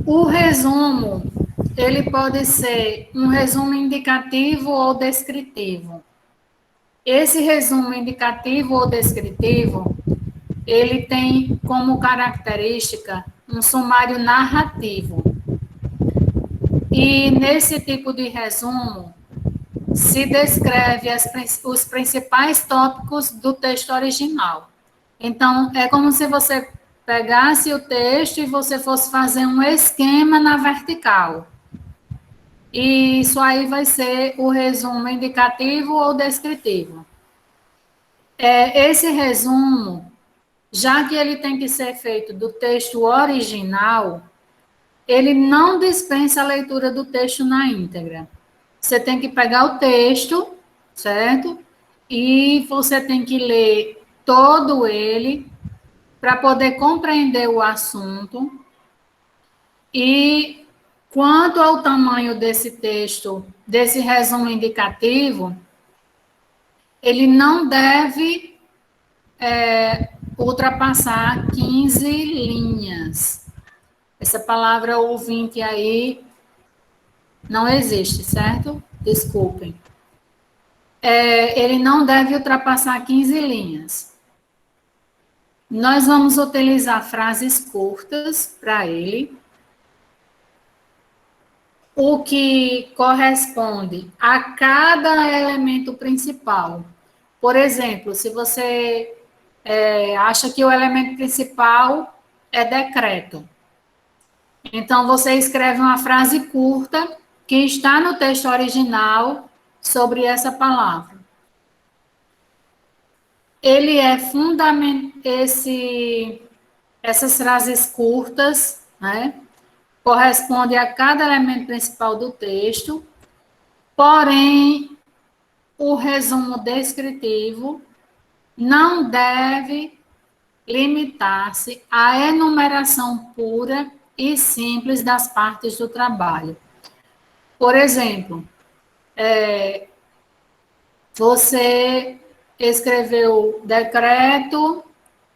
O resumo, ele pode ser um resumo indicativo ou descritivo. Esse resumo indicativo ou descritivo, ele tem como característica um sumário narrativo. E nesse tipo de resumo, se descreve os principais tópicos do texto original. Então, é como se você pegasse o texto e você fosse fazer um esquema na vertical. E isso aí vai ser o resumo indicativo ou descritivo. Esse resumo, já que ele tem que ser feito do texto original, ele não dispensa a leitura do texto na íntegra. Você tem que pegar o texto, certo? E você tem que ler todo ele para poder compreender o assunto. E quanto ao tamanho desse texto, desse resumo indicativo, ele não deve ultrapassar 15 linhas. Essa palavra ouvinte aí não existe, certo? Desculpem. Ele não deve ultrapassar 15 linhas. Nós vamos utilizar frases curtas para ele, o que corresponde a cada elemento principal. Por exemplo, se você acha que o elemento principal é decreto, então você escreve uma frase curta que está no texto original sobre essa palavra. Ele é fundamental, essas frases curtas, né, corresponde a cada elemento principal do texto, porém, o resumo descritivo não deve limitar-se à enumeração pura e simples das partes do trabalho. Por exemplo, você escreveu decreto,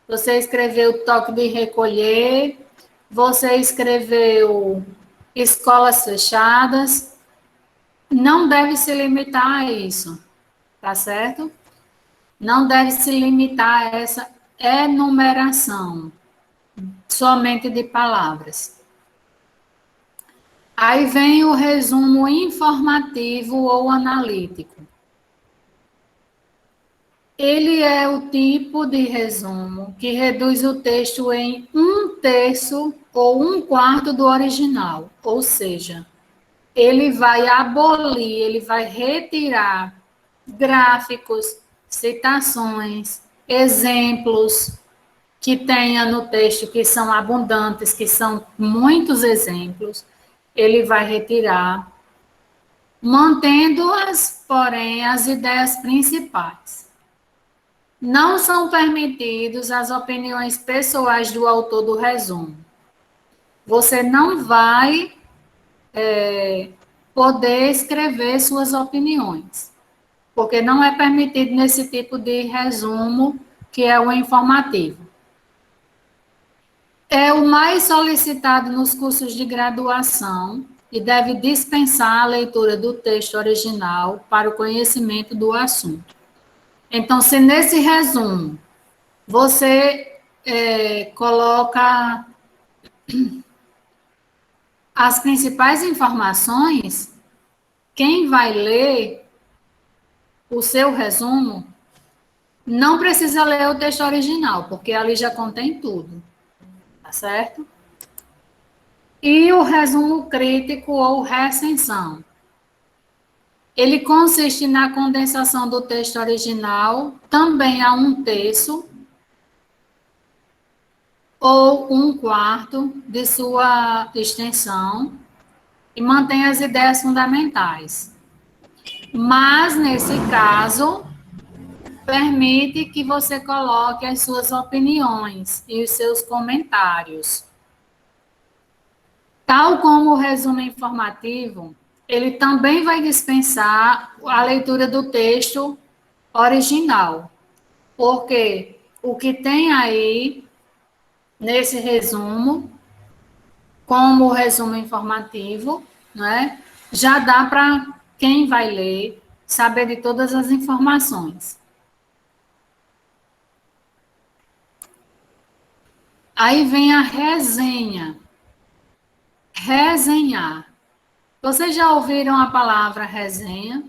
você escreveu toque de recolher, você escreveu escolas fechadas, não deve se limitar a isso, tá certo? Não deve se limitar a essa enumeração somente de palavras. Aí vem o resumo informativo ou analítico. Ele é o tipo de resumo que reduz o texto em 1/3 ou 1/4 do original, ou seja, ele vai abolir, ele vai retirar gráficos, citações, exemplos que tenha no texto, que são abundantes, que são muitos exemplos, ele vai retirar, mantendo-as, porém, as ideias principais. Não são permitidos as opiniões pessoais do autor do resumo. Você não vai poder escrever suas opiniões, porque não é permitido nesse tipo de resumo, que é o informativo. É o mais solicitado nos cursos de graduação e deve dispensar a leitura do texto original para o conhecimento do assunto. Então, se nesse resumo você coloca as principais informações, quem vai ler o seu resumo não precisa ler o texto original, porque ali já contém tudo, tá certo? E o resumo crítico ou recensão. Ele consiste na condensação do texto original também a 1/3 ou 1/4 de sua extensão e mantém as ideias fundamentais. Mas, nesse caso, permite que você coloque as suas opiniões e os seus comentários. Tal como o resumo informativo, ele também vai dispensar a leitura do texto original, porque o que tem aí nesse resumo, como o resumo informativo, né, já dá para quem vai ler saber de todas as informações. Aí vem a resenha. Resenhar. Vocês já ouviram a palavra resenha?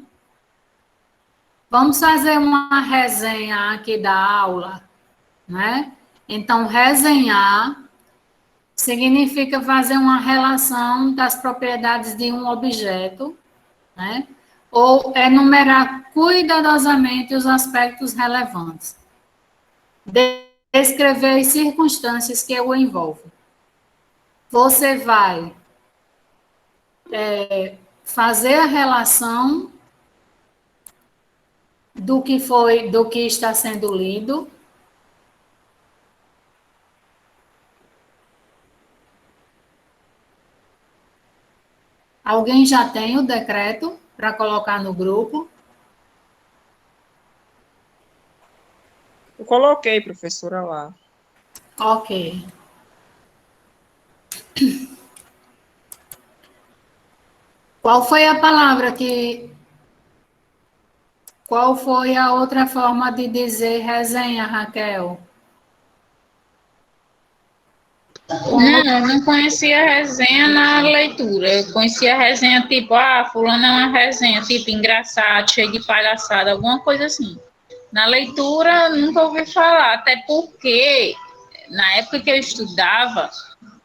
Vamos fazer uma resenha aqui da aula, né? Então, resenhar significa fazer uma relação das propriedades de um objeto, né? Ou enumerar cuidadosamente os aspectos relevantes. Descrever as circunstâncias que o envolvem. Você vai fazer a relação do que está sendo lido. Alguém já tem o decreto para colocar no grupo? Eu coloquei, professora, lá. Ok. Qual foi a palavra que... Qual foi a outra forma de dizer resenha, Raquel? Não, eu não conhecia resenha na leitura. Eu conhecia resenha tipo, fulano é uma resenha, tipo, engraçado, cheio de palhaçada, alguma coisa assim. Na leitura, nunca ouvi falar, até porque na época que eu estudava,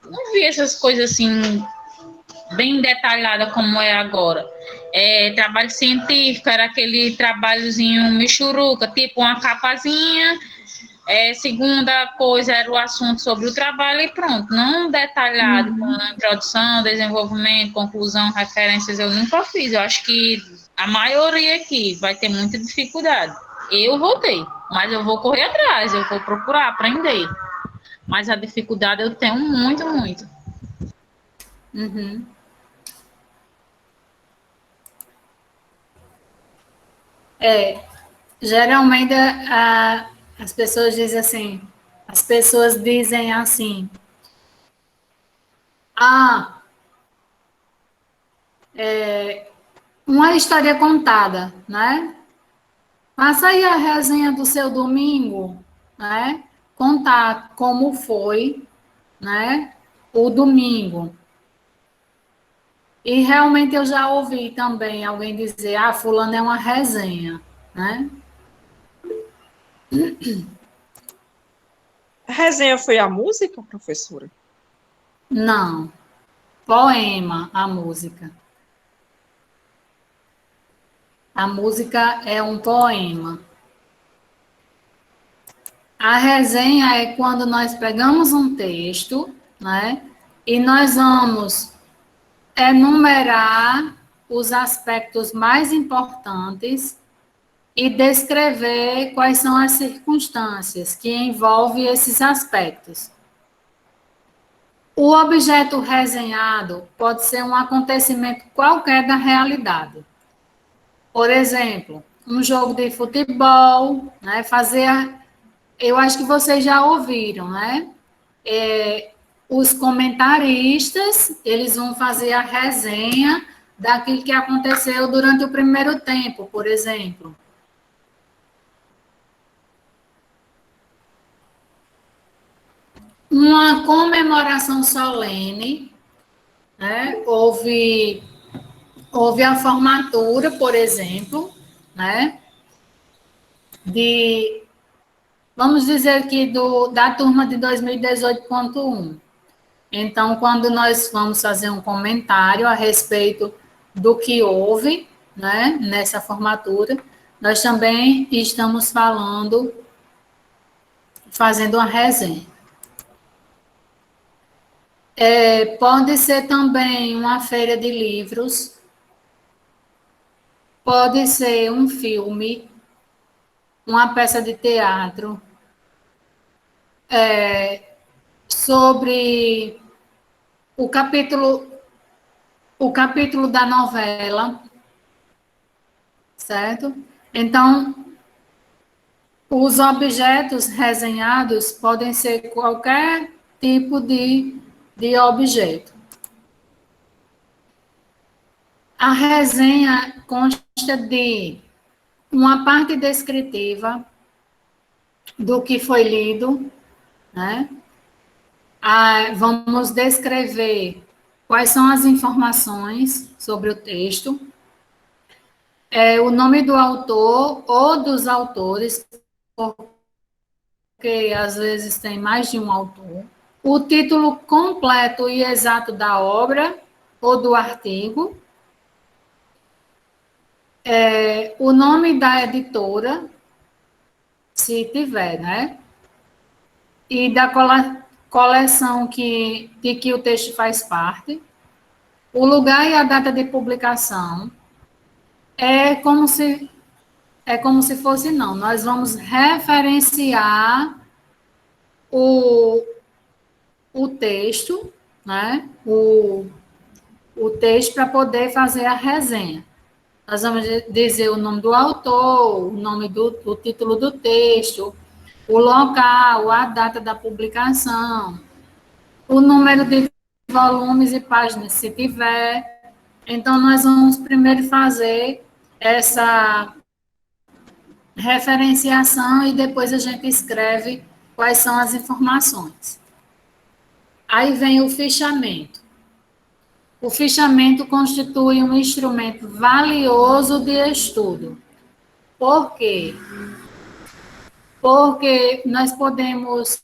não vi essas coisas assim, bem detalhadas como é agora. Trabalho científico, era aquele trabalhozinho michuruca, tipo uma capazinha. Segunda coisa era o assunto sobre o trabalho e pronto, não detalhado, com introdução, desenvolvimento, conclusão, referências, eu nunca fiz. Eu acho que a maioria aqui vai ter muita dificuldade. Eu vou ter, mas eu vou correr atrás, eu vou procurar aprender. Mas a dificuldade eu tenho muito, muito. Uhum. Geralmente as pessoas dizem assim, ah, uma história contada, né? Faça aí a resenha do seu domingo, né? Contar como foi, né? O domingo. E realmente eu já ouvi também alguém dizer, fulano é uma resenha, né? A resenha foi a música, professora? Não. Poema, a música. A música é um poema. A resenha é quando nós pegamos um texto, né? E nós vamos enumerar os aspectos mais importantes e descrever quais são as circunstâncias que envolvem esses aspectos. O objeto resenhado pode ser um acontecimento qualquer da realidade. Por exemplo, um jogo de futebol, né? Eu acho que vocês já ouviram, né? Os comentaristas, eles vão fazer a resenha daquilo que aconteceu durante o primeiro tempo, por exemplo. Uma comemoração solene, né? Houve a formatura, por exemplo, né? Vamos dizer que da turma de 2018.1. Então, quando nós vamos fazer um comentário a respeito do que houve, né, nessa formatura, nós também estamos fazendo uma resenha. Pode ser também uma feira de livros, pode ser um filme, uma peça de teatro, sobre o capítulo da novela, certo? Então, os objetos resenhados podem ser qualquer tipo de objeto. A resenha consta de uma parte descritiva do que foi lido, né? Vamos descrever quais são as informações sobre o texto, o nome do autor ou dos autores, porque às vezes tem mais de um autor, o título completo e exato da obra ou do artigo, o nome da editora, se tiver, né? E da coleção de que o texto faz parte, o lugar e a data de publicação. É como se fosse, não. Nós vamos referenciar o, o texto, né? O texto para poder fazer a resenha. Nós vamos dizer o nome do autor, o nome do título do texto, o local, a data da publicação, o número de volumes e páginas, se tiver. Então, nós vamos primeiro fazer essa referenciação e depois a gente escreve quais são as informações. Aí vem o fichamento. O fichamento constitui um instrumento valioso de estudo. Por quê? Porque nós podemos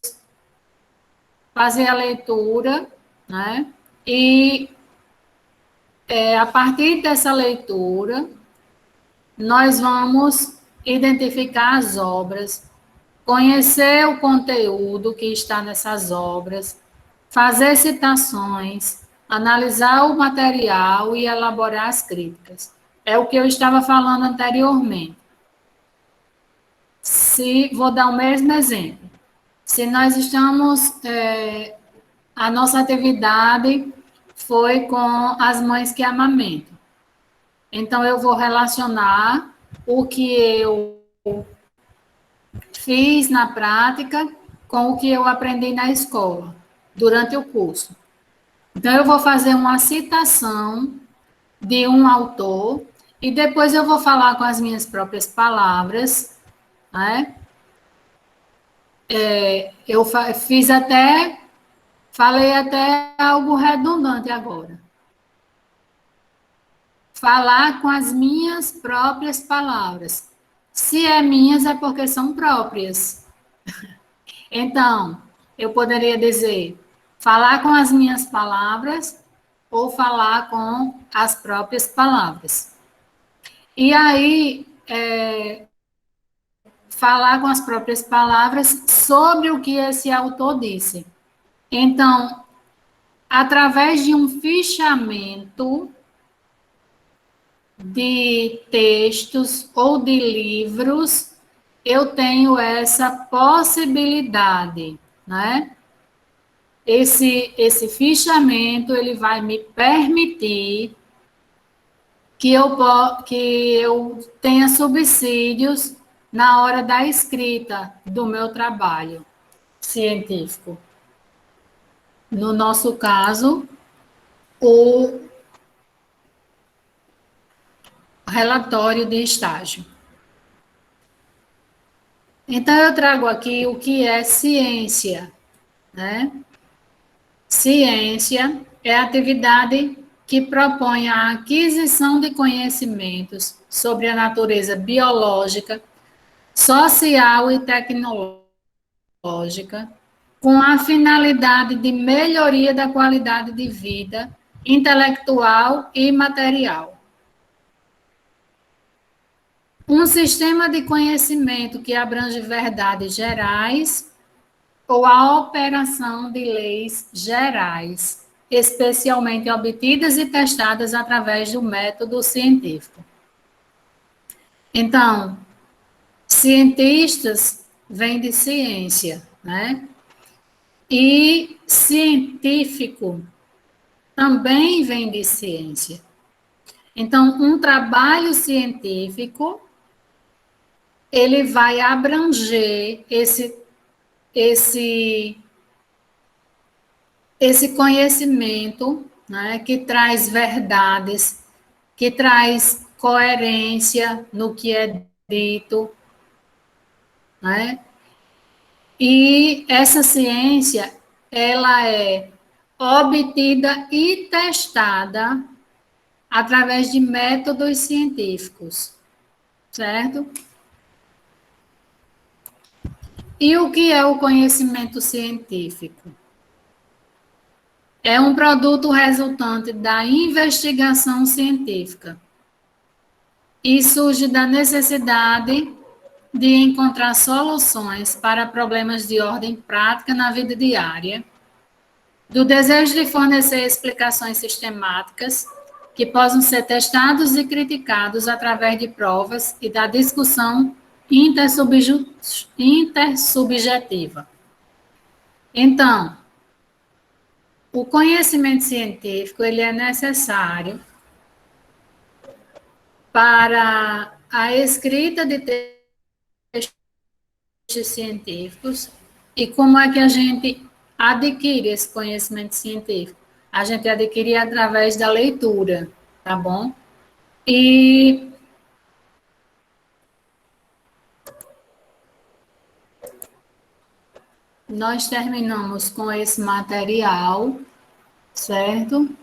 fazer a leitura, né? E a partir dessa leitura, nós vamos identificar as obras, conhecer o conteúdo que está nessas obras, fazer citações, analisar o material e elaborar as críticas. É o que eu estava falando anteriormente. Vou dar o mesmo exemplo. Se nós estamos, a nossa atividade foi com as mães que amamentam. Então, eu vou relacionar o que eu fiz na prática com o que eu aprendi na escola, durante o curso. Então, eu vou fazer uma citação de um autor e depois eu vou falar com as minhas próprias palavras, né? Eu falei até algo redundante agora. Falar com as minhas próprias palavras. Se é minhas, é porque são próprias. Então, eu poderia dizer, falar com as minhas palavras ou falar com as próprias palavras. E aí, falar com as próprias palavras sobre o que esse autor disse. Então, através de um fichamento de textos ou de livros, eu tenho essa possibilidade, né? Esse fichamento, ele vai me permitir que eu tenha subsídios na hora da escrita do meu trabalho científico. No nosso caso, o relatório de estágio. Então, eu trago aqui o que é ciência, né? Ciência é a atividade que propõe a aquisição de conhecimentos sobre a natureza biológica, social e tecnológica, com a finalidade de melhoria da qualidade de vida intelectual e material. Um sistema de conhecimento que abrange verdades gerais ou a operação de leis gerais, especialmente obtidas e testadas através do método científico. Então, cientistas vêm de ciência, né? E científico também vem de ciência. Então, um trabalho científico, ele vai abranger esse conhecimento, né, que traz verdades, que traz coerência no que é dito, né? E essa ciência, ela é obtida e testada através de métodos científicos, certo? E o que é o conhecimento científico? É um produto resultante da investigação científica e surge da necessidade de encontrar soluções para problemas de ordem prática na vida diária, do desejo de fornecer explicações sistemáticas que possam ser testados e criticados através de provas e da discussão intersubjetiva. Então, o conhecimento científico ele é necessário para a escrita de textos científicos. E como é que a gente adquire esse conhecimento científico? A gente adquire através da leitura, tá bom? E nós terminamos com esse material, certo?